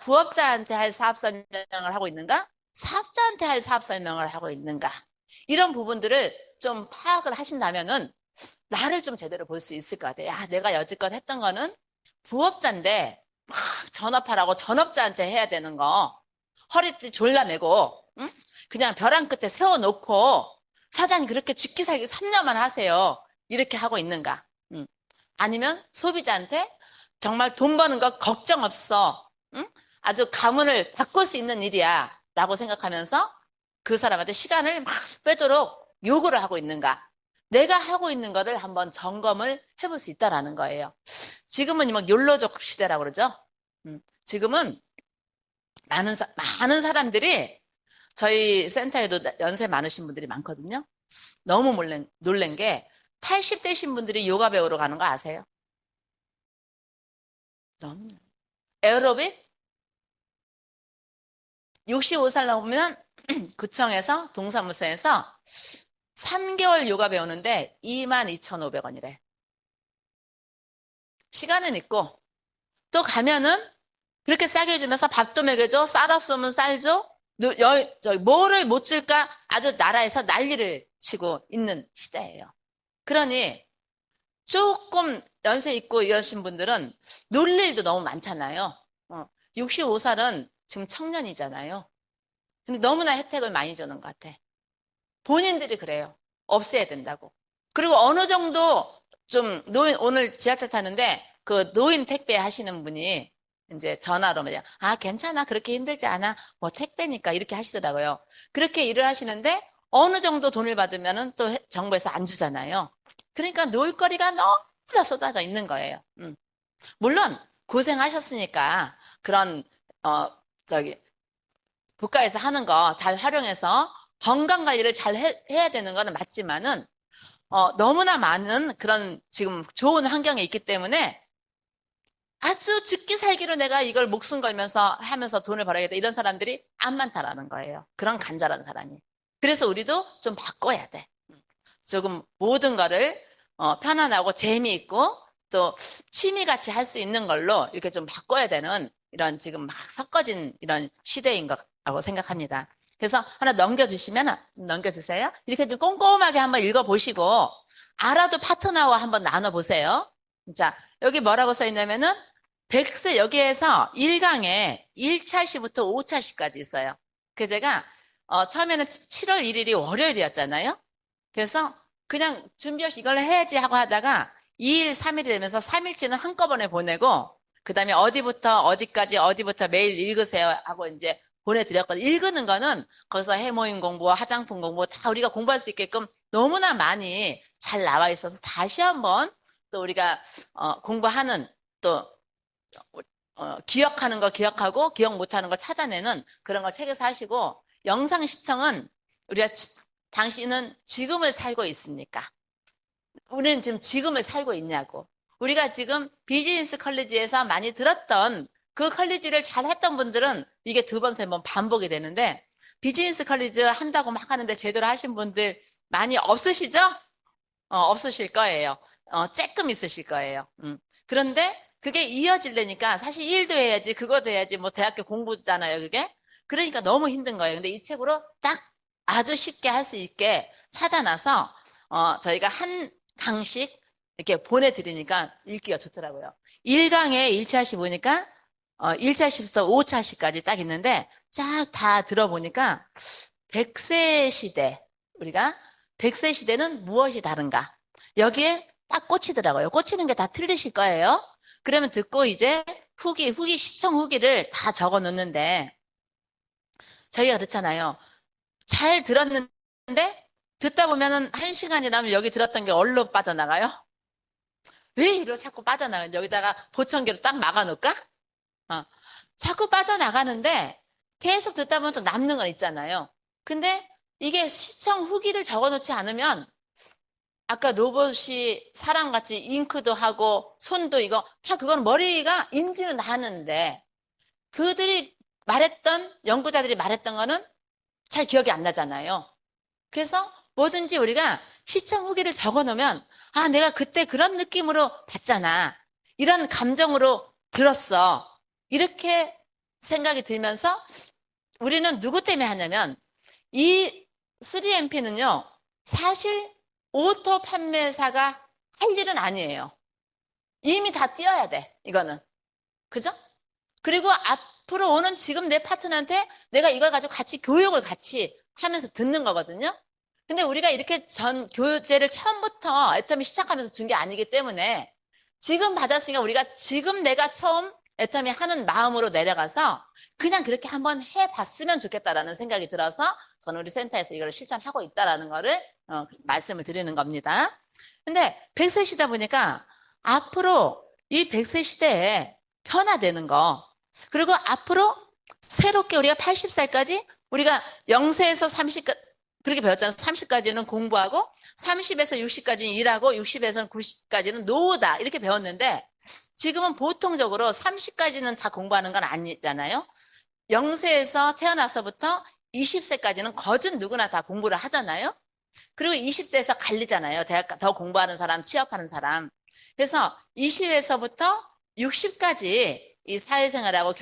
[SPEAKER 1] 부업자한테 할 사업 설명을 하고 있는가? 사업자한테 할 사업 설명을 하고 있는가? 이런 부분들을 좀 파악을 하신다면은 나를 좀 제대로 볼 수 있을 것 같아요. 야, 내가 여지껏 했던 거는 부업자인데 막 전업하라고 전업자한테 해야 되는 거 허리띠 졸라매고 응? 그냥 벼랑 끝에 세워놓고 사장님 그렇게 죽기 살기 3년만 하세요. 이렇게 하고 있는가? 아니면 소비자한테 정말 돈 버는 거 걱정 없어. 응? 아주 가문을 바꿀 수 있는 일이야. 라고 생각하면서 그 사람한테 시간을 막 빼도록 요구를 하고 있는가? 내가 하고 있는 거를 한번 점검을 해볼 수 있다라는 거예요. 지금은 막 욜로족 시대라고 그러죠? 지금은 많은 사람들이 저희 센터에도 연세 많으신 분들이 많거든요. 너무 놀란 게 80대신 분들이 요가 배우러 가는 거 아세요? 너무. 에어로빅 65살 넘으면 구청에서 동사무소에서 3개월 요가 배우는데 22,500원이래. 시간은 있고 또 가면은 그렇게 싸게 해주면서 밥도 먹여줘, 쌀 없으면 쌀 줘, 뭐를 못 줄까 아주 나라에서 난리를 치고 있는 시대예요. 그러니 조금 연세 있고 이러신 분들은 놀 일도 너무 많잖아요. 65살은 지금 청년이잖아요. 근데 너무나 혜택을 많이 주는 것 같아. 본인들이 그래요. 없애야 된다고. 그리고 어느 정도 좀 오늘 지하철 타는데 그 노인 택배 하시는 분이 이제 전화로 그냥 아, 괜찮아. 그렇게 힘들지 않아. 뭐 택배니까 이렇게 하시더라고요. 그렇게 일을 하시는데 어느 정도 돈을 받으면은 또 정부에서 안 주잖아요. 그러니까 놀 거리가 너무나 쏟아져 있는 거예요. 물론 고생하셨으니까 그런 어 저기 국가에서 하는 거 잘 활용해서 건강 관리를 잘 해야 되는 거는 맞지만은 너무나 많은 그런 지금 좋은 환경에 있기 때문에 아주 죽기 살기로 내가 이걸 목숨 걸면서 하면서 돈을 벌어야겠다 이런 사람들이 안 많다라는 거예요. 그런 간절한 사람이. 그래서 우리도 좀 바꿔야 돼. 조금 모든 거를 편안하고 재미있고 또 취미같이 할 수 있는 걸로 이렇게 좀 바꿔야 되는 이런 지금 막 섞어진 이런 시대인 거라고 생각합니다. 그래서 하나 넘겨주세요. 이렇게 좀 꼼꼼하게 한번 읽어보시고, 알아도 파트너와 한번 나눠보세요. 자, 여기 뭐라고 써 있냐면은, 백세 여기에서 1강에 1차 시부터 5차 시까지 있어요. 그 제가, 처음에는 7월 1일이 월요일이었잖아요. 그래서 그냥 준비 없이 이걸 해야지 하고 하다가 2일, 3일이 되면서 3일치는 한꺼번에 보내고, 그 다음에 어디부터 어디까지 어디부터 매일 읽으세요 하고 이제 보내드렸거든요. 읽는 거는 거기서 해모임 공부, 화장품 공부 다 우리가 공부할 수 있게끔 너무나 많이 잘 나와 있어서 다시 한번 또 우리가 공부하는 또 기억하는 거 기억하고 기억 못하는 거 찾아내는 그런 걸 책에서 하시고 영상 시청은 우리가 당신은 지금을 살고 있습니까? 우리는 지금 지금을 살고 있냐고. 우리가 지금 비즈니스 컬리지에서 많이 들었던 그 컬리지를 잘 했던 분들은 이게 두 번, 세 번 반복이 되는데 비즈니스 컬리지 한다고 막 하는데 제대로 하신 분들 많이 없으시죠? 없으실 거예요. 조금 있으실 거예요. 그런데 그게 이어지려니까 사실 일도 해야지, 그것도 해야지, 뭐 대학교 공부잖아요, 그게. 그러니까 너무 힘든 거예요. 근데 이 책으로 딱 아주 쉽게 할 수 있게 찾아놔서, 저희가 한 강씩 이렇게 보내드리니까 읽기가 좋더라고요. 1강에 1차시 보니까, 1차시부터 5차시까지 딱 있는데, 쫙 다 들어보니까, 100세 시대, 우리가 100세 시대는 무엇이 다른가? 여기에 딱 꽂히더라고요. 꽂히는 게 다 틀리실 거예요. 그러면 듣고 이제 시청 후기를 다 적어 놓는데, 저희가 그렇잖아요. 잘 들었는데, 듣다 보면은 1시간이라면 여기 들었던 게 얼로 빠져나가요? 왜 이리로 자꾸 빠져나가요? 여기다가 보청기로 딱 막아놓을까? 어. 자꾸 빠져나가는데, 계속 듣다 보면 또 남는 건 있잖아요. 근데 이게 시청 후기를 적어 놓지 않으면, 아까 로봇이 사람같이 잉크도 하고 손도 이거 다 그건 머리가 인지는 하는데 그들이 말했던 연구자들이 말했던 거는 잘 기억이 안 나잖아요. 그래서 뭐든지 우리가 시청 후기를 적어 놓으면 아 내가 그때 그런 느낌으로 봤잖아. 이런 감정으로 들었어. 이렇게 생각이 들면서 우리는 누구 때문에 하냐면 이 3MP는요. 사실 오토 판매사가 할 일은 아니에요. 이미 다 띄어야 돼. 이거는. 그죠? 그리고 앞으로 오는 지금 내 파트너한테 내가 이걸 가지고 같이 교육을 같이 하면서 듣는 거거든요. 근데 우리가 이렇게 전 교재를 처음부터 애터미 시작하면서 준 게 아니기 때문에 지금 받았으니까 우리가 지금 내가 처음 애터미 하는 마음으로 내려가서 그냥 그렇게 한번 해봤으면 좋겠다라는 생각이 들어서 저는 우리 센터에서 이걸 실천하고 있다라는 거를 말씀을 드리는 겁니다. 근데 100세 시대 보니까 앞으로 이 100세 시대에 변화되는 거 그리고 앞으로 새롭게 우리가 80살까지 우리가 0세에서 30 그렇게 배웠잖아요. 30까지는 공부하고 30에서 60까지는 일하고 60에서 90까지는 노후다 이렇게 배웠는데 지금은 보통적으로 30까지는 다 공부하는 건 아니잖아요. 0세에서 태어나서부터 20세까지는 거진 누구나 다 공부를 하잖아요. 그리고 20대에서 갈리잖아요. 대학 더 공부하는 사람, 취업하는 사람. 그래서 20에서부터 60까지 이 사회생활하고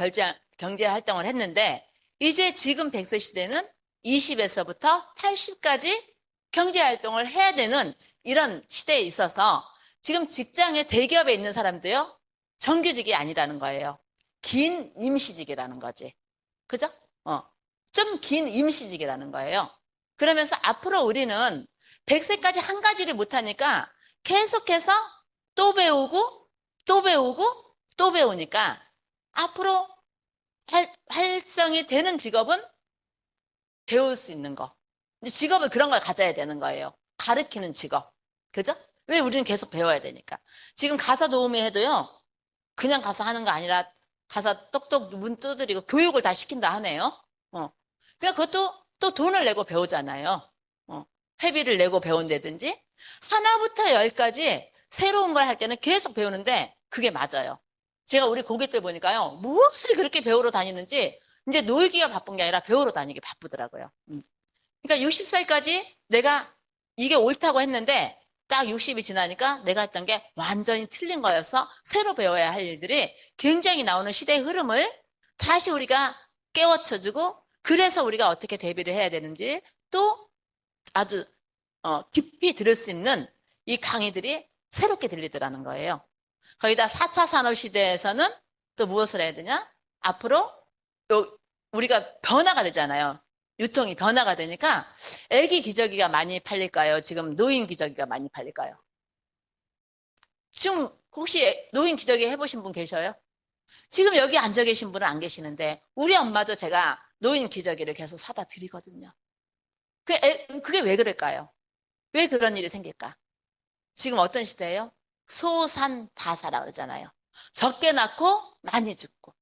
[SPEAKER 1] 경제 활동을 했는데 이제 지금 100세 시대는 20에서부터 80까지 경제 활동을 해야 되는 이런 시대에 있어서 지금 직장에 대기업에 있는 사람도요. 정규직이 아니라는 거예요. 긴 임시직이라는 거지. 그죠? 좀 긴 임시직이라는 거예요. 그러면서 앞으로 우리는 100세까지 한 가지를 못하니까 계속해서 또 배우고 또 배우고 또 배우니까 앞으로 활성이 되는 직업은 배울 수 있는 거. 이제 직업을 그런 걸 가져야 되는 거예요. 가르치는 직업. 그죠? 왜 우리는 계속 배워야 되니까. 지금 가사 도우미 해도요. 그냥 가서 하는 거 아니라 가서 똑똑 문 두드리고 교육을 다 시킨다 하네요. 그러니까 그것도 또 돈을 내고 배우잖아요. 회비를 내고 배운다든지 하나부터 열까지 새로운 걸 할 때는 계속 배우는데 그게 맞아요. 제가 우리 고객들 보니까요. 무엇을 그렇게 배우러 다니는지 이제 놀기가 바쁜 게 아니라 배우러 다니기 바쁘더라고요. 그러니까 60살까지 내가 이게 옳다고 했는데 딱 60이 지나니까 내가 했던 게 완전히 틀린 거여서 새로 배워야 할 일들이 굉장히 나오는 시대의 흐름을 다시 우리가 깨우쳐주고 그래서 우리가 어떻게 대비를 해야 되는지 또 아주 깊이 들을 수 있는 이 강의들이 새롭게 들리더라는 거예요. 거기다 4차 산업시대에서는 또 무엇을 해야 되냐? 앞으로 우리가 변화가 되잖아요. 유통이 변화가 되니까 애기 기저귀가 많이 팔릴까요? 지금 노인 기저귀가 많이 팔릴까요? 지금 혹시 노인 기저귀 해보신 분 계셔요? 지금 여기 앉아 계신 분은 안 계시는데 우리 엄마도 제가 노인 기저귀를 계속 사다 드리거든요. 그게 왜 그럴까요? 왜 그런 일이 생길까? 지금 어떤 시대예요? 소산다사라 그러잖아요. 적게 낳고 많이 죽고.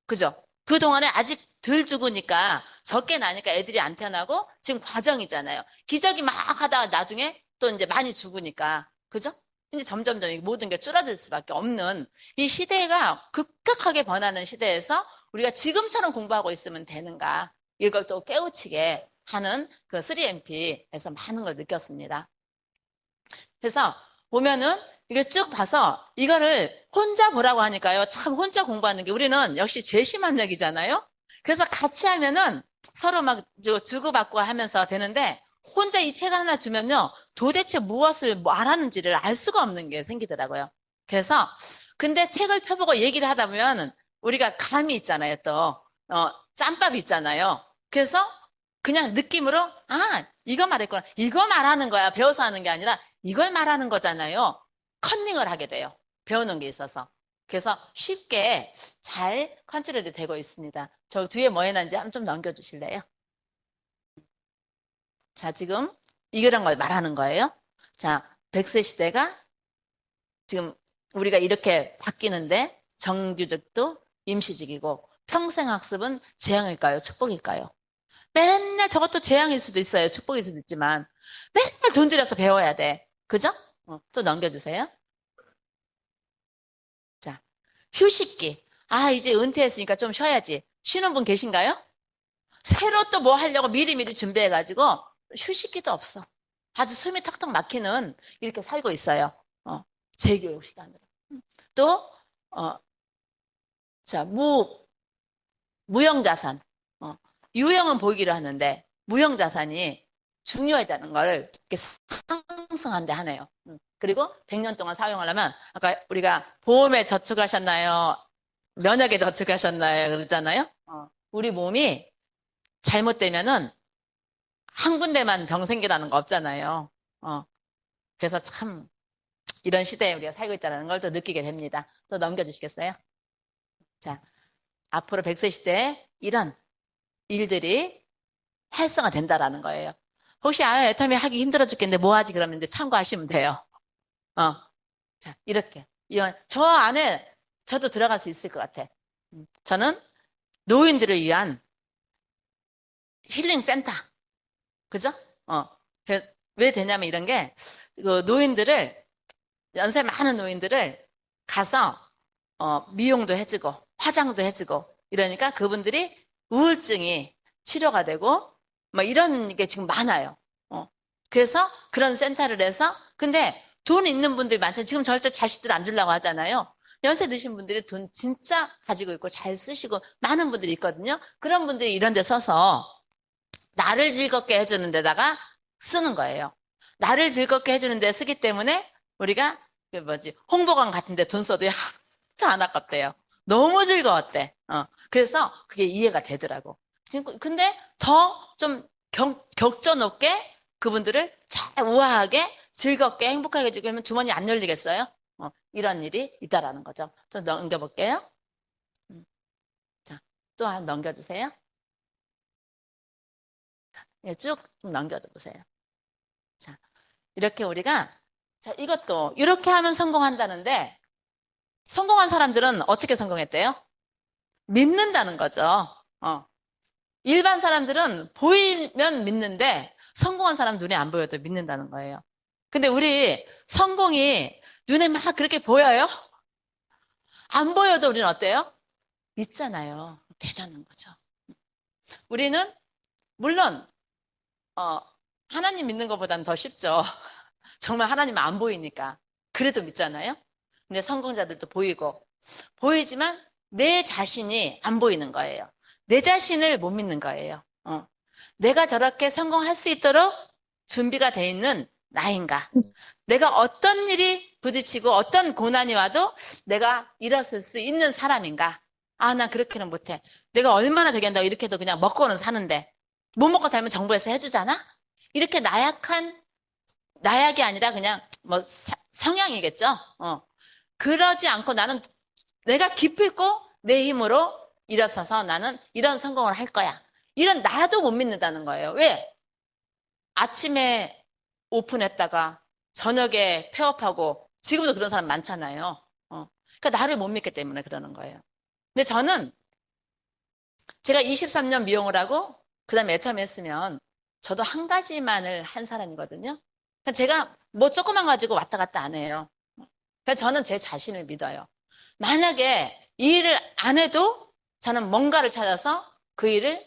[SPEAKER 1] 그죠? 그동안에 아직 덜 죽으니까 적게 나니까 애들이 안 태어나고 지금 과정이잖아요. 기저귀 막 하다가 나중에 또 이제 많이 죽으니까. 그죠? 이제 점점점 이 모든 게 줄어들 수밖에 없는 이 시대가 급격하게 변하는 시대에서 우리가 지금처럼 공부하고 있으면 되는가? 이걸 또 깨우치게 하는 그 3MP에서 많은 걸 느꼈습니다. 그래서 보면은 이게 쭉 봐서 이거를 혼자 보라고 하니까요. 참 혼자 공부하는 게 우리는 역시 제시만력이잖아요. 그래서 같이 하면은 서로 막 주고받고 하면서 되는데 혼자 이 책 하나 주면요. 도대체 무엇을 말하는지를 알 수가 없는 게 생기더라고요. 그래서 근데 책을 펴보고 얘기를 하다 보면 우리가 감이 있잖아요. 또 짬밥이 있잖아요. 그래서 그냥 느낌으로 이거 말했구나. 이거 말하는 거야. 배워서 하는 게 아니라 이걸 말하는 거잖아요. 컨닝을 하게 돼요. 배우는 게 있어서. 그래서 쉽게 잘 컨트롤이 되고 있습니다. 저 뒤에 뭐 해놨는지 한번 좀 넘겨주실래요? 자, 지금 이런 걸 말하는 거예요. 자, 100세 시대가 지금 우리가 이렇게 바뀌는데 정규직도 임시직이고 평생학습은 재앙일까요? 축복일까요? 맨날 저것도 재앙일 수도 있어요. 축복일 수도 있지만 맨날 돈 들여서 배워야 돼. 그죠? 또 넘겨주세요. 자, 휴식기. 이제 은퇴했으니까 좀 쉬어야지. 쉬는 분 계신가요? 새로 또 뭐 하려고 미리미리 준비해가지고 휴식기도 없어. 아주 숨이 턱턱 막히는 이렇게 살고 있어요. 재교육 시간으로. 또, 어, 자, 무형자산. 유형은 보이기로 하는데 무형자산이 중요하다는 거를 이렇게 상승한데 하네요. 그리고 100년 동안 사용하려면 아까 우리가 보험에 저축하셨나요? 면역에 저축하셨나요? 그러잖아요. 우리 몸이 잘못되면은 한 군데만 병 생기라는 거 없잖아요. 그래서 참 이런 시대에 우리가 살고 있다는 걸 또 느끼게 됩니다. 또 넘겨주시겠어요? 자, 앞으로 100세 시대에 이런 일들이 활성화된다라는 거예요. 혹시 애터미 하기 힘들어 죽겠는데 뭐 하지? 그러면 이제 참고하시면 돼요. 자, 이렇게. 저 안에 저도 들어갈 수 있을 것 같아. 저는 노인들을 위한 힐링 센터. 그죠? 어. 왜 되냐면 이런 게, 노인들을, 연세 많은 노인들을 가서, 미용도 해주고, 화장도 해주고, 이러니까 그분들이 우울증이 치료가 되고, 뭐 이런 게 지금 많아요. 그래서 그런 센터를 해서, 근데 돈 있는 분들이 많잖아요. 지금 절대 자식들 안 주려고 하잖아요. 연세 드신 분들이 돈 진짜 가지고 있고 잘 쓰시고 많은 분들이 있거든요. 그런 분들이 이런 데 서서 나를 즐겁게 해주는 데다가 쓰는 거예요. 나를 즐겁게 해주는 데 쓰기 때문에 우리가 홍보관 같은 데 돈 써도 하나도 안 아깝대요. 너무 즐거웠대. 그래서 그게 이해가 되더라고. 근데 더 좀 격조 높게 그분들을 잘 우아하게 즐겁게 행복하게 해주게 하면 주머니 안 열리겠어요? 이런 일이 있다라는 거죠. 좀 넘겨볼게요. 자, 또 한 넘겨주세요. 예, 쭉 넘겨줘 보세요. 자, 이렇게 우리가, 자, 이것도 이렇게 하면 성공한다는데, 성공한 사람들은 어떻게 성공했대요? 믿는다는 거죠. 일반 사람들은 보이면 믿는데, 성공한 사람 눈에 안 보여도 믿는다는 거예요. 근데 우리 성공이 눈에 막 그렇게 보여요? 안 보여도 우리는 어때요? 믿잖아요. 되자는 거죠. 우리는, 물론, 어, 하나님 믿는 것보다는 더 쉽죠. 정말 하나님은 안 보이니까. 그래도 믿잖아요? 근데 성공자들도 보이고, 보이지만 내 자신이 안 보이는 거예요. 내 자신을 못 믿는 거예요. 내가 저렇게 성공할 수 있도록 준비가 돼 있는 나인가? 내가 어떤 일이 부딪히고 어떤 고난이 와도 내가 일어설 수 있는 사람인가? 아, 난 그렇게는 못해. 내가 얼마나 저기 한다고 이렇게 해도 그냥 먹고는 사는데 못 먹고 살면 정부에서 해주잖아? 이렇게 나약이 아니라 그냥 뭐 성향이겠죠? 그러지 않고 나는 내가 기필코 내 힘으로 일어서서 나는 이런 성공을 할 거야. 이런 나도 못 믿는다는 거예요. 왜? 아침에 오픈했다가 저녁에 폐업하고 지금도 그런 사람 많잖아요. 그러니까 나를 못 믿기 때문에 그러는 거예요. 근데 저는 제가 23년 미용을 하고 그다음에 애터미 했으면 저도 한 가지만을 한 사람이거든요. 그러니까 제가 뭐 조그만 가지고 왔다 갔다 안 해요. 그러니까 저는 제 자신을 믿어요. 만약에 이 일을 안 해도 저는 뭔가를 찾아서 그 일을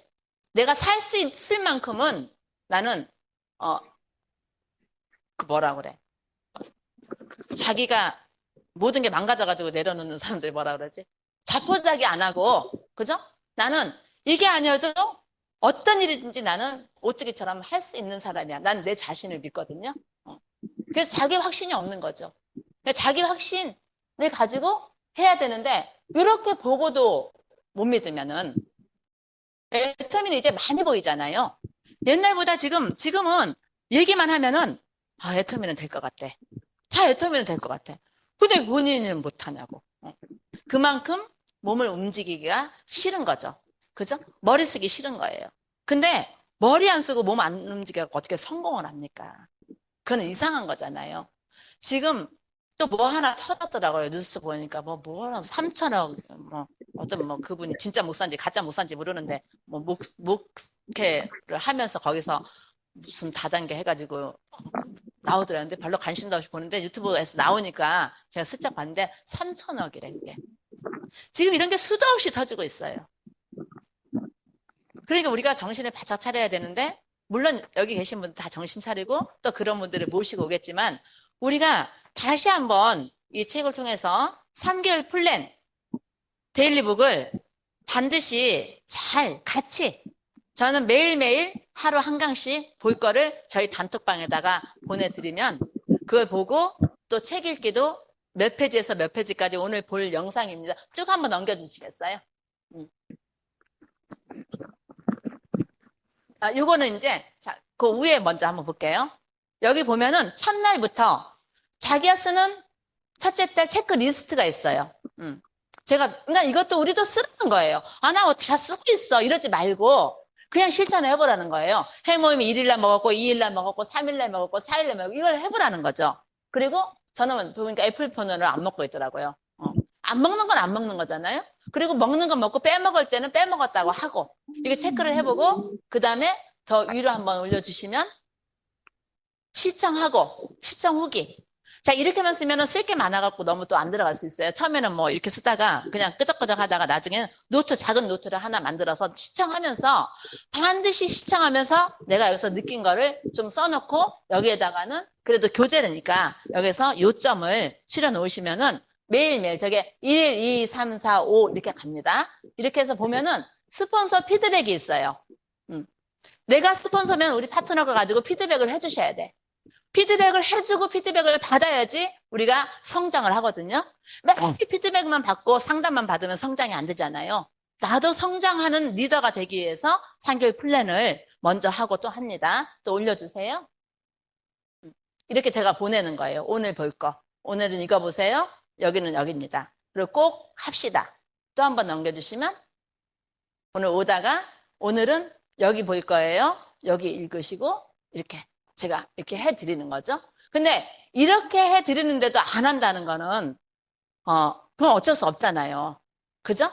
[SPEAKER 1] 내가 살 수 있을 만큼은 나는 그 뭐라 그래? 자기가 모든 게 망가져가지고 내려놓는 사람들 뭐라 그러지? 자포자기 안 하고, 그죠? 나는 이게 아니어도 어떤 일이든지 나는 오뚜기처럼 할 수 있는 사람이야. 난 내 자신을 믿거든요. 그래서 자기 확신이 없는 거죠. 자기 확신을 가지고 해야 되는데 이렇게 보고도 못 믿으면은 애터미는 이제 많이 보이잖아요. 옛날보다 지금은 얘기만 하면은 아, 애터미는 될 것 같아. 다 애터미는 될 것 같아. 근데 본인은 못하냐고. 그만큼 몸을 움직이기가 싫은 거죠. 그죠? 머리 쓰기 싫은 거예요. 근데 머리 안 쓰고 몸 안 움직여서 어떻게 성공을 합니까? 그건 이상한 거잖아요. 지금 또 뭐 하나 터졌더라고요. 뉴스 보니까 뭐라 3천억 어떤 그분이 진짜 목사인지 가짜 목사인지 모르는데 목회를 하면서 거기서 무슨 다단계 해가지고 나오더라는데 별로 관심도 없이 보는데 유튜브에서 나오니까 제가 슬쩍 봤는데 3천억이래 그게. 지금 이런 게 수도 없이 터지고 있어요. 그러니까 우리가 정신을 바짝 차려야 되는데 물론 여기 계신 분들 다 정신 차리고 또 그런 분들을 모시고 오겠지만 우리가 다시 한번 이 책을 통해서 3개월 플랜 데일리북을 반드시 잘 같이 저는 매일매일 하루 한 강씩 볼 거를 저희 단톡방에다가 보내드리면 그걸 보고 또 책 읽기도 몇 페이지에서 몇 페이지까지 오늘 볼 영상입니다. 쭉 한번 넘겨주시겠어요? 요거는 이제 자, 그 위에 먼저 한번 볼게요. 여기 보면은 첫날부터 자기가 쓰는 첫째 달 체크리스트가 있어요. 그러니까 이것도 우리도 쓰는 거예요. 아, 나 다 쓰고 있어. 이러지 말고 그냥 실천을 해보라는 거예요. 해모임이 1일날 먹었고, 2일날 먹었고, 3일날 먹었고, 4일날 먹었고, 이걸 해보라는 거죠. 그리고 저는 보니까 애플폰을 안 먹고 있더라고요. 안 먹는 건 안 먹는 거잖아요. 그리고 먹는 건 먹고 빼먹을 때는 빼먹었다고 하고 이렇게 체크를 해보고 그 다음에 더 위로 한번 올려주시면 시청하고 시청 후기. 자, 이렇게만 쓰면은 쓸 게 많아갖고 너무 또 안 들어갈 수 있어요. 처음에는 뭐 이렇게 쓰다가 그냥 끄적끄적 하다가 나중에는 작은 노트를 하나 만들어서 시청하면서 반드시 시청하면서 내가 여기서 느낀 거를 좀 써놓고 여기에다가는 그래도 교재니까 여기서 요점을 치려 놓으시면은 매일매일 저게 1, 2, 3, 4, 5 이렇게 갑니다. 이렇게 해서 보면은 스폰서 피드백이 있어요. 내가 스폰서면 우리 파트너가 가지고 피드백을 해주셔야 돼. 피드백을 해주고 피드백을 받아야지 우리가 성장을 하거든요. 매일 피드백만 받고 상담만 받으면 성장이 안 되잖아요. 나도 성장하는 리더가 되기 위해서 3개월 플랜을 먼저 하고 또 합니다. 또 올려주세요. 이렇게 제가 보내는 거예요. 오늘 볼 거. 오늘은 이거 보세요. 여기는 여기입니다. 그리고 꼭 합시다. 또 한번 넘겨주시면 오늘 오다가 오늘은 여기 볼 거예요. 여기 읽으시고 이렇게 제가 이렇게 해드리는 거죠. 근데 이렇게 해드리는데도 안 한다는 거는 그건 어쩔 수 없잖아요. 그죠?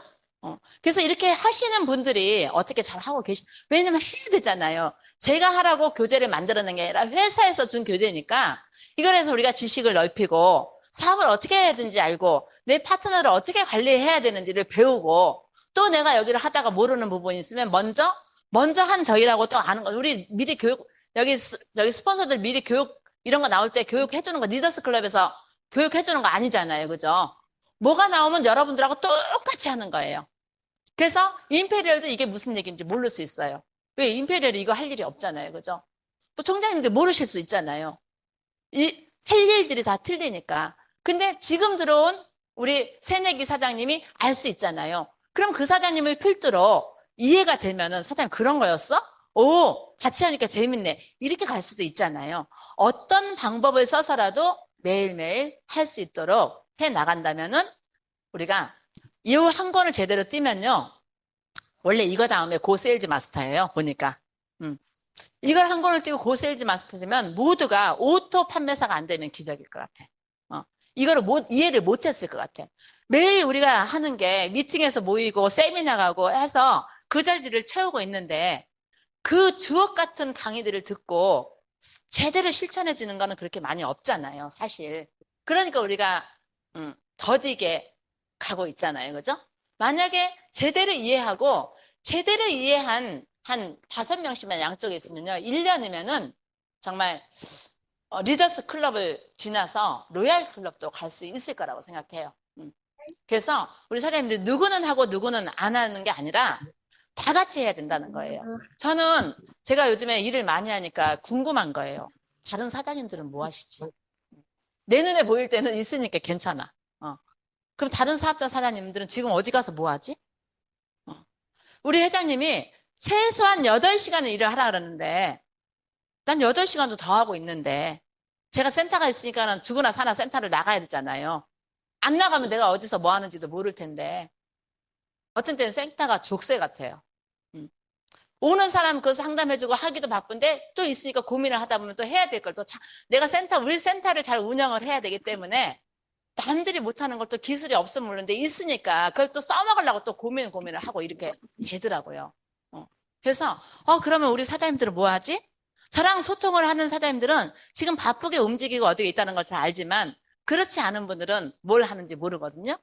[SPEAKER 1] 그래서 이렇게 하시는 분들이 어떻게 잘 하고 왜냐면 해야 되잖아요. 제가 하라고 교재를 만들어낸 게 아니라 회사에서 준 교재니까 이걸 해서 우리가 지식을 넓히고 사업을 어떻게 해야 되는지 알고 내 파트너를 어떻게 관리해야 되는지를 배우고 또 내가 여기를 하다가 모르는 부분이 있으면 먼저 한 저희라고 또 아는 거. 우리 미리 여기 스폰서들 미리 교육 이런 거 나올 때 교육해주는 거 리더스 클럽에서 교육해주는 거 아니잖아요. 그죠? 뭐가 나오면 여러분들하고 똑같이 하는 거예요. 그래서 임페리얼도 이게 무슨 얘기인지 모를 수 있어요. 왜? 임페리얼이 이거 할 일이 없잖아요. 그죠? 뭐 총장님들 모르실 수 있잖아요. 할 일들이 다 틀리니까. 근데 지금 들어온 우리 새내기 사장님이 알 수 있잖아요. 그럼 그 사장님을 필두로 이해가 되면은 사장님 그런 거였어? 오, 같이 하니까 재밌네. 이렇게 갈 수도 있잖아요. 어떤 방법을 써서라도 매일매일 할 수 있도록 해 나간다면은 우리가 이 한 권을 제대로 띄면요. 원래 이거 다음에 고 세일즈 마스터예요. 보니까. 음. 이걸 한 권을 띄고 고 세일즈 마스터 되면 모두가 오토 판매사가 안 되면 기적일 것 같아. 이거를 이해를 못 했을 것 같아. 매일 우리가 하는 게 미팅에서 모이고 세미나 가고 해서 그 자리를 채우고 있는데 그 주옥 같은 강의들을 듣고 제대로 실천해지는 거는 그렇게 많이 없잖아요, 사실. 그러니까 우리가 더디게 가고 있잖아요, 그죠? 만약에 제대로 이해하고 제대로 이해한 한 5명씩만 양쪽에 있으면요, 1년이면은 정말 리더스 클럽을 지나서 로얄 클럽도 갈 수 있을 거라고 생각해요. 그래서 우리 사장님들 누구는 하고 누구는 안 하는 게 아니라 다 같이 해야 된다는 거예요. 저는 제가 요즘에 일을 많이 하니까 궁금한 거예요. 다른 사장님들은 뭐 하시지? 내 눈에 보일 때는 있으니까 괜찮아. 그럼 다른 사업자 사장님들은 지금 어디 가서 뭐 하지? 우리 회장님이 최소한 8시간을 일을 하라 그러는데 난 8시간도 더 하고 있는데 제가 센터가 있으니까는 죽으나 사나 센터를 나가야 되잖아요. 안 나가면 내가 어디서 뭐 하는지도 모를 텐데 어떤 때는 센터가 족쇄 같아요. 오는 사람 그 상담해주고 하기도 바쁜데 또 있으니까 고민을 하다 보면 또 해야 될 걸 또 내가 우리 센터를 잘 운영을 해야 되기 때문에 남들이 못하는 걸 또 기술이 없으면 모르는데 있으니까 그걸 또 써먹으려고 또 고민을 하고 이렇게 되더라고요. 그래서 그러면 우리 사장님들은 뭐 하지? 저랑 소통을 하는 사장님들은 지금 바쁘게 움직이고 어디에 있다는 걸 잘 알지만 그렇지 않은 분들은 뭘 하는지 모르거든요.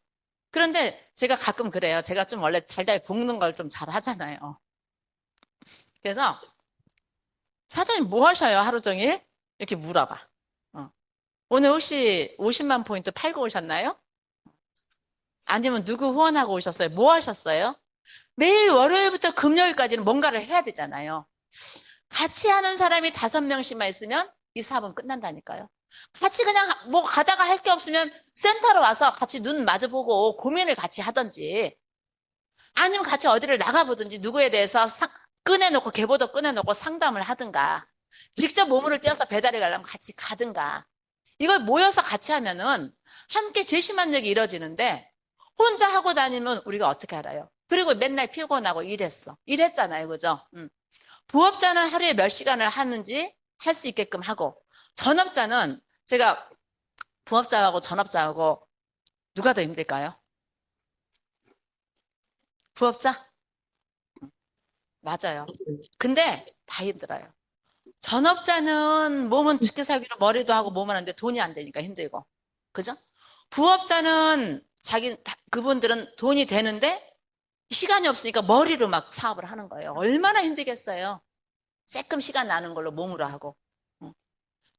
[SPEAKER 1] 그런데 제가 가끔 그래요. 제가 좀 원래 달달 볶는 걸 좀 잘 하잖아요. 그래서 사장님 뭐 하셔요? 하루 종일? 이렇게 물어봐. 오늘 혹시 50만 포인트 팔고 오셨나요? 아니면 누구 후원하고 오셨어요? 뭐 하셨어요? 매일 월요일부터 금요일까지는 뭔가를 해야 되잖아요. 같이 하는 사람이 5명씩만 있으면 이 사업은 끝난다니까요. 같이 그냥 뭐 가다가 할 게 없으면 센터로 와서 같이 눈 마주보고 고민을 같이 하든지 아니면 같이 어디를 나가보든지 누구에 대해서 꺼내놓고 계보도 꺼내놓고 상담을 하든가 직접 몸을 떼어서 배달해 가려면 같이 가든가 이걸 모여서 같이 하면은 함께 제시만력이 이루어지는데 혼자 하고 다니면 우리가 어떻게 알아요? 그리고 맨날 피곤하고 일했잖아요. 그죠? 부업자는 하루에 몇 시간을 하는지 할 수 있게끔 하고 전업자는 제가 부업자하고 전업자하고 누가 더 힘들까요? 부업자? 맞아요. 근데 다 힘들어요. 전업자는 몸은 죽게 살기로 머리도 하고 몸은 하는데 돈이 안 되니까 힘들고. 그죠? 부업자는 그분들은 돈이 되는데 시간이 없으니까 머리로 막 사업을 하는 거예요. 얼마나 힘들겠어요. 조금 시간 나는 걸로 몸으로 하고.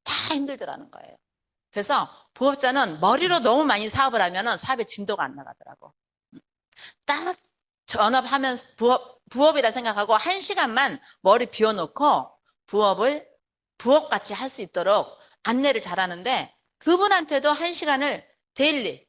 [SPEAKER 1] 다 힘들더라는 거예요. 그래서 부업자는 머리로 너무 많이 사업을 하면은 사업의 진도가 안 나가더라고. 딱 전업하면 부업이라 생각하고 1시간만 머리 비워놓고 부업같이 할 수 있도록 안내를 잘하는데 그분한테도 1시간을 데일리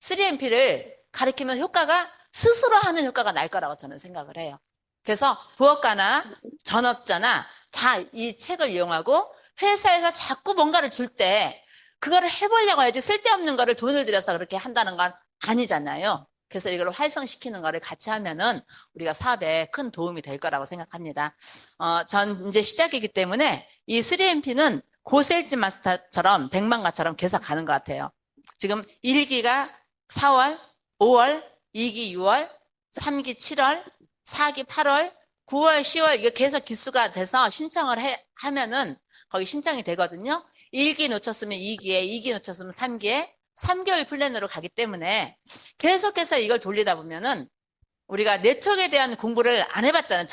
[SPEAKER 1] 3MP를 가르치면 효과가 스스로 하는 효과가 날 거라고 저는 생각을 해요. 그래서 부업가나 전업자나 다 이 책을 이용하고 회사에서 자꾸 뭔가를 줄 때 그거를 해보려고 해야지 쓸데없는 거를 돈을 들여서 그렇게 한다는 건 아니잖아요. 그래서 이걸 활성시키는 거를 같이 하면은 우리가 사업에 큰 도움이 될 거라고 생각합니다. 전 이제 시작이기 때문에 이 3MP는 고세일즈 마스터처럼 백만가처럼 계속 가는 것 같아요. 지금 1기가 4월, 5월, 2기 6월, 3기 7월, 4기 8월, 9월, 10월 이게 계속 기수가 돼서 신청을 하면은 거기 신청이 되거든요. 1기 놓쳤으면 2기에, 2기 놓쳤으면 3기에 3개월 플랜으로 가기 때문에 계속해서 이걸 돌리다 보면은 우리가 네트워크에 대한 공부를 안 해봤잖아요.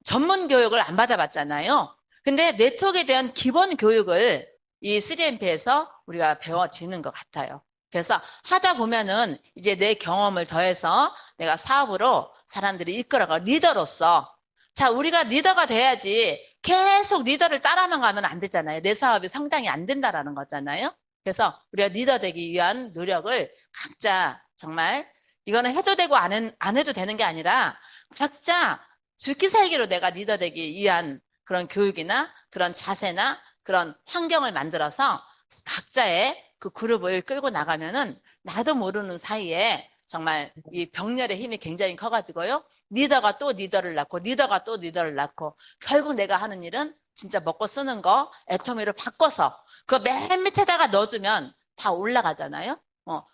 [SPEAKER 1] 전문 교육을 안 받아봤잖아요. 근데 네트워크에 대한 기본 교육을 이 3MP에서 우리가 배워지는 것 같아요. 그래서 하다 보면은 이제 내 경험을 더해서 내가 사업으로 사람들이 이끌어가 리더로서 자, 우리가 리더가 돼야지 계속 리더를 따라만 가면 안 되잖아요. 내 사업이 성장이 안 된다라는 거잖아요. 그래서 우리가 리더 되기 위한 노력을 각자 정말 이거는 해도 되고 안 해도 되는 게 아니라 각자 죽기 살기로 내가 리더 되기 위한 그런 교육이나 그런 자세나 그런 환경을 만들어서 각자의 그 그룹을 끌고 나가면은 나도 모르는 사이에 정말 이 병렬의 힘이 굉장히 커가지고요. 리더가 또 리더를 낳고 리더가 또 리더를 낳고 결국 내가 하는 일은 진짜 먹고 쓰는 거 애터미를 바꿔서 그 맨 밑에다가 넣어주면 다 올라가잖아요.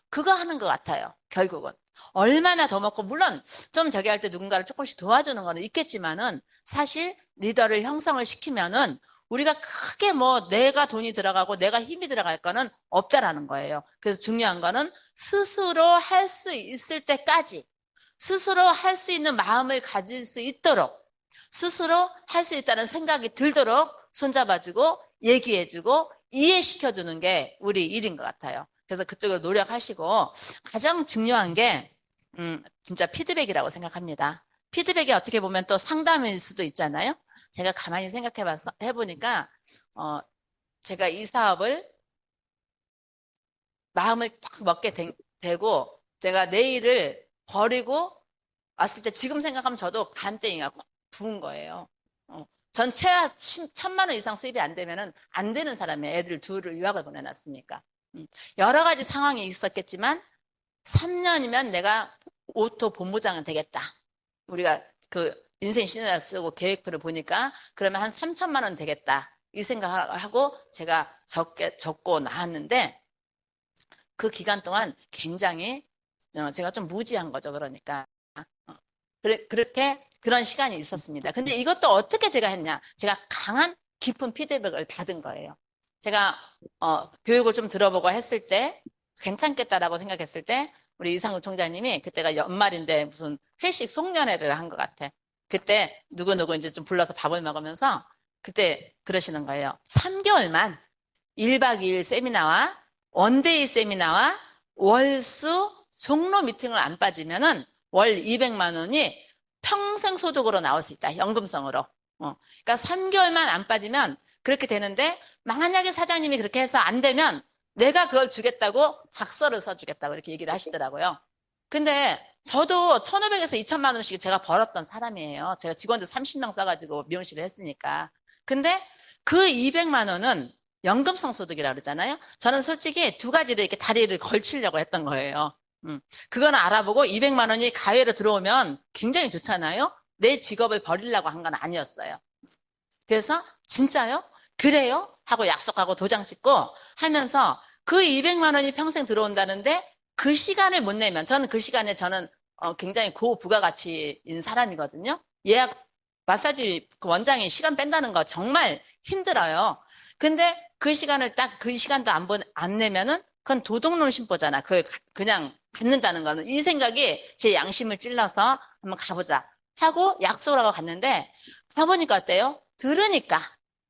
[SPEAKER 1] 그거 하는 것 같아요. 결국은. 얼마나 더 먹고 물론 좀 저기 할 때 누군가를 조금씩 도와주는 거는 있겠지만은 사실 리더를 형성을 시키면은 우리가 크게 뭐 내가 돈이 들어가고 내가 힘이 들어갈 거는 없다라는 거예요. 그래서 중요한 거는 스스로 할 수 있을 때까지 스스로 할 수 있는 마음을 가질 수 있도록 스스로 할 수 있다는 생각이 들도록 손잡아주고 얘기해주고 이해시켜주는 게 우리 일인 것 같아요. 그래서 그쪽으로 노력하시고 가장 중요한 게 진짜 피드백이라고 생각합니다. 피드백이 어떻게 보면 또 상담일 수도 있잖아요. 제가 가만히 해보니까, 제가 이 사업을 마음을 딱 먹게 되고, 제가 내일을 버리고 왔을 때 지금 생각하면 저도 간땡이가 부은 거예요. 전 최하 1,000만 원 이상 수입이 안 되면은 안 되는 사람이에요. 애들 둘을 유학을 보내놨으니까. 여러 가지 상황이 있었겠지만, 3년이면 내가 오토 본부장은 되겠다. 우리가 그 인생 시나리오 쓰고 계획표를 보니까 그러면 한 3천만 원 되겠다. 이 생각을 하고 제가 적고 나왔는데 그 기간 동안 굉장히 제가 좀 무지한 거죠. 그러니까. 그렇게 그런 시간이 있었습니다. 근데 이것도 어떻게 제가 했냐? 제가 강한 깊은 피드백을 받은 거예요. 제가 교육을 좀 들어보고 했을 때 괜찮겠다라고 생각했을 때 우리 이상우 총장님이 그때가 연말인데 무슨 회식 송년회를 한 것 같아. 그때 누구누구 이제 좀 불러서 밥을 먹으면서 그때 그러시는 거예요. 3개월만 1박 2일 세미나와 원데이 세미나와 월수 종로 미팅을 안 빠지면은 월 200만 원이 평생 소득으로 나올 수 있다. 연금성으로. 그러니까 3개월만 안 빠지면 그렇게 되는데 만약에 사장님이 그렇게 해서 안 되면 내가 그걸 주겠다고 각서를 써주겠다고 이렇게 얘기를 하시더라고요. 근데 저도 1,500에서 2,000만 원씩 제가 벌었던 사람이에요. 제가 직원들 30명 써가지고 미용실을 했으니까. 근데 그 200만 원은 연금성 소득이라고 그러잖아요. 저는 솔직히 두 가지를 이렇게 다리를 걸치려고 했던 거예요. 그건 알아보고 200만 원이 가외로 들어오면 굉장히 좋잖아요. 내 직업을 버리려고 한 건 아니었어요. 그래서 진짜요? 그래요? 하고 약속하고 도장 찍고 하면서 그 200만 원이 평생 들어온다는데 그 시간을 못 내면 저는 그 시간에 저는 굉장히 고부가가치인 사람이거든요. 예약 마사지 그 원장이 시간 뺀다는 거 정말 힘들어요. 근데 그 시간을 딱 그 시간도 안 내면은 그건 도둑놈 심보잖아. 그걸 그냥 갖는다는 거는 이 생각이 제 양심을 찔러서 한번 가보자 하고 약속을 하고 갔는데 가보니까 어때요? 들으니까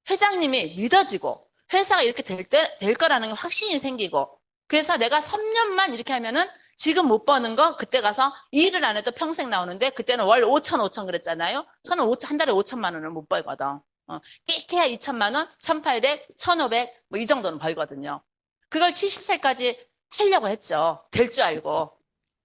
[SPEAKER 1] 회장님이 믿어지고 회사가 이렇게 될 거라는 확신이 생기고 그래서 내가 3년만 이렇게 하면은 지금 못 버는 거 그때 가서 일을 안 해도 평생 나오는데 그때는 월 5천 그랬잖아요. 저는 한 달에 5천만 원을 못 벌거든. 끼케야 2천만 원, 1,800, 1,500 뭐 이 정도는 벌거든요. 그걸 70세까지 하려고 했죠. 될 줄 알고.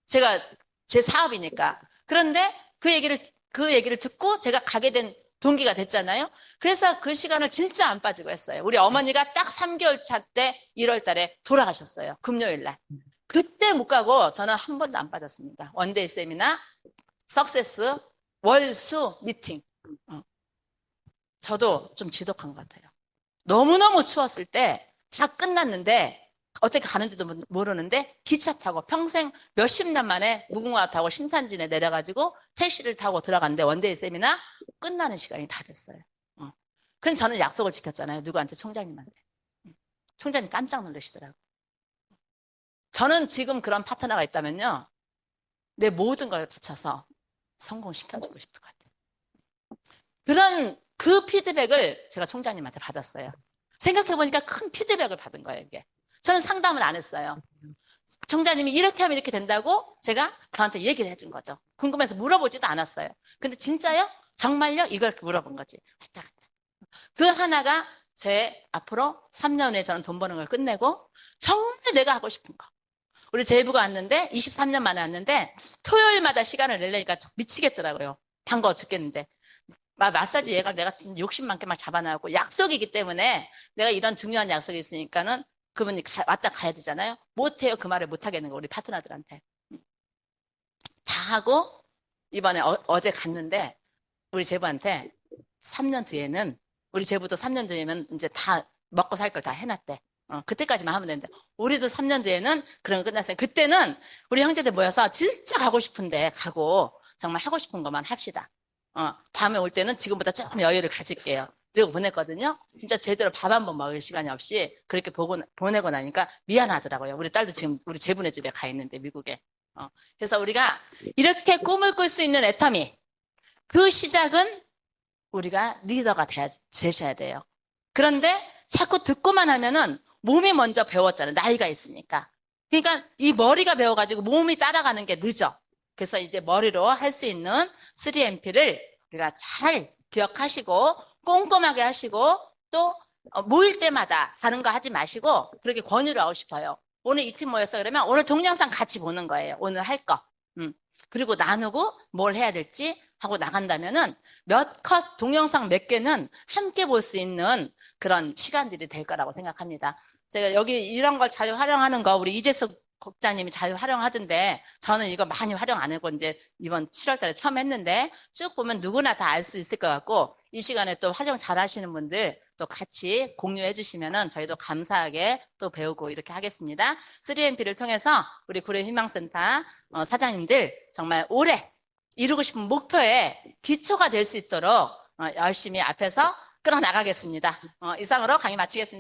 [SPEAKER 1] 제가 제 사업이니까. 그런데 그 얘기를 듣고 제가 가게 된 동기가 됐잖아요. 그래서 그 시간을 진짜 안 빠지고 했어요. 우리 어머니가 딱 3개월 차 때 1월 달에 돌아가셨어요. 금요일 날. 그때 못 가고 저는 한 번도 안 빠졌습니다. 원데이 세미나, 석세스, 월수 미팅. 저도 좀 지독한 것 같아요. 너무너무 추웠을 때 다 끝났는데 어떻게 가는지도 모르는데 기차 타고 평생 몇십 년 만에 무궁화 타고 신산진에 내려가지고 택시를 타고 들어갔는데 원데이 세미나 끝나는 시간이 다 됐어요. 근데 저는 약속을 지켰잖아요. 누구한테? 총장님한테. 총장님 깜짝 놀라시더라고요. 저는 지금 그런 파트너가 있다면요. 내 모든 걸 바쳐서 성공시켜주고 싶을 것 같아요. 그 피드백을 제가 총장님한테 받았어요. 생각해보니까 큰 피드백을 받은 거예요, 이게. 저는 상담을 안 했어요. 총장님이 이렇게 하면 이렇게 된다고 제가 저한테 얘기를 해준 거죠. 궁금해서 물어보지도 않았어요. 근데 진짜요? 정말요? 이걸 물어본 거지. 왔다 갔다. 그 하나가 제 앞으로 3년 후에 저는 돈 버는 걸 끝내고 정말 내가 하고 싶은 거. 우리 제부가 왔는데 23년 만에 왔는데 토요일마다 시간을 내려니까 미치겠더라고요. 반가워 죽겠는데. 마사지 얘가 내가 욕심 많게 막 잡아놔고 약속이기 때문에 내가 이런 중요한 약속이 있으니까는 그분이 왔다 가야 되잖아요. 못해요. 그 말을 못 하겠는 거 우리 파트너들한테. 다 하고 이번에 어제 갔는데 우리 제부한테 3년 뒤에는 우리 제부도 3년 뒤에는 이제 다 먹고 살 걸 다 해놨대. 그때까지만 하면 되는데 우리도 3년 뒤에는 그런 거 끝났어요. 그때는 우리 형제들 모여서 진짜 가고 싶은데 가고 정말 하고 싶은 것만 합시다. 다음에 올 때는 지금보다 조금 여유를 가질게요. 그리고 보냈거든요. 진짜 제대로 밥 한 번 먹을 시간이 없이 그렇게 보내고 나니까 미안하더라고요. 우리 딸도 지금 우리 제부네 집에 가 있는데 미국에. 그래서 우리가 이렇게 꿈을 꿀 수 있는 애터미 그 시작은 우리가 리더가 되셔야 돼요. 그런데 자꾸 듣고만 하면은 몸이 먼저 배웠잖아요. 나이가 있으니까. 그러니까 이 머리가 배워가지고 몸이 따라가는 게 늦어. 그래서 이제 머리로 할 수 있는 3MP를 우리가 잘 기억하시고 꼼꼼하게 하시고 또 모일 때마다 다른 거 하지 마시고 그렇게 권유를 하고 싶어요. 오늘 이 팀 모였어 그러면 오늘 동영상 같이 보는 거예요. 오늘 할 거. 그리고 나누고 뭘 해야 될지 하고 나간다면은 몇 컷 동영상 몇 개는 함께 볼 수 있는 그런 시간들이 될 거라고 생각합니다. 제가 여기 이런 걸 잘 활용하는 거 우리 이재석 국장님이 잘 활용하던데 저는 이거 많이 활용 안 하고 이제 이번 7월 달에 처음 했는데 쭉 보면 누구나 다 알 수 있을 것 같고 이 시간에 또 활용 잘 하시는 분들 또 같이 공유해 주시면은 저희도 감사하게 또 배우고 이렇게 하겠습니다. 3MP를 통해서 우리 구례희망센터 사장님들 정말 올해 이루고 싶은 목표에 기초가 될 수 있도록 열심히 앞에서 끌어나가겠습니다. 이상으로 강의 마치겠습니다.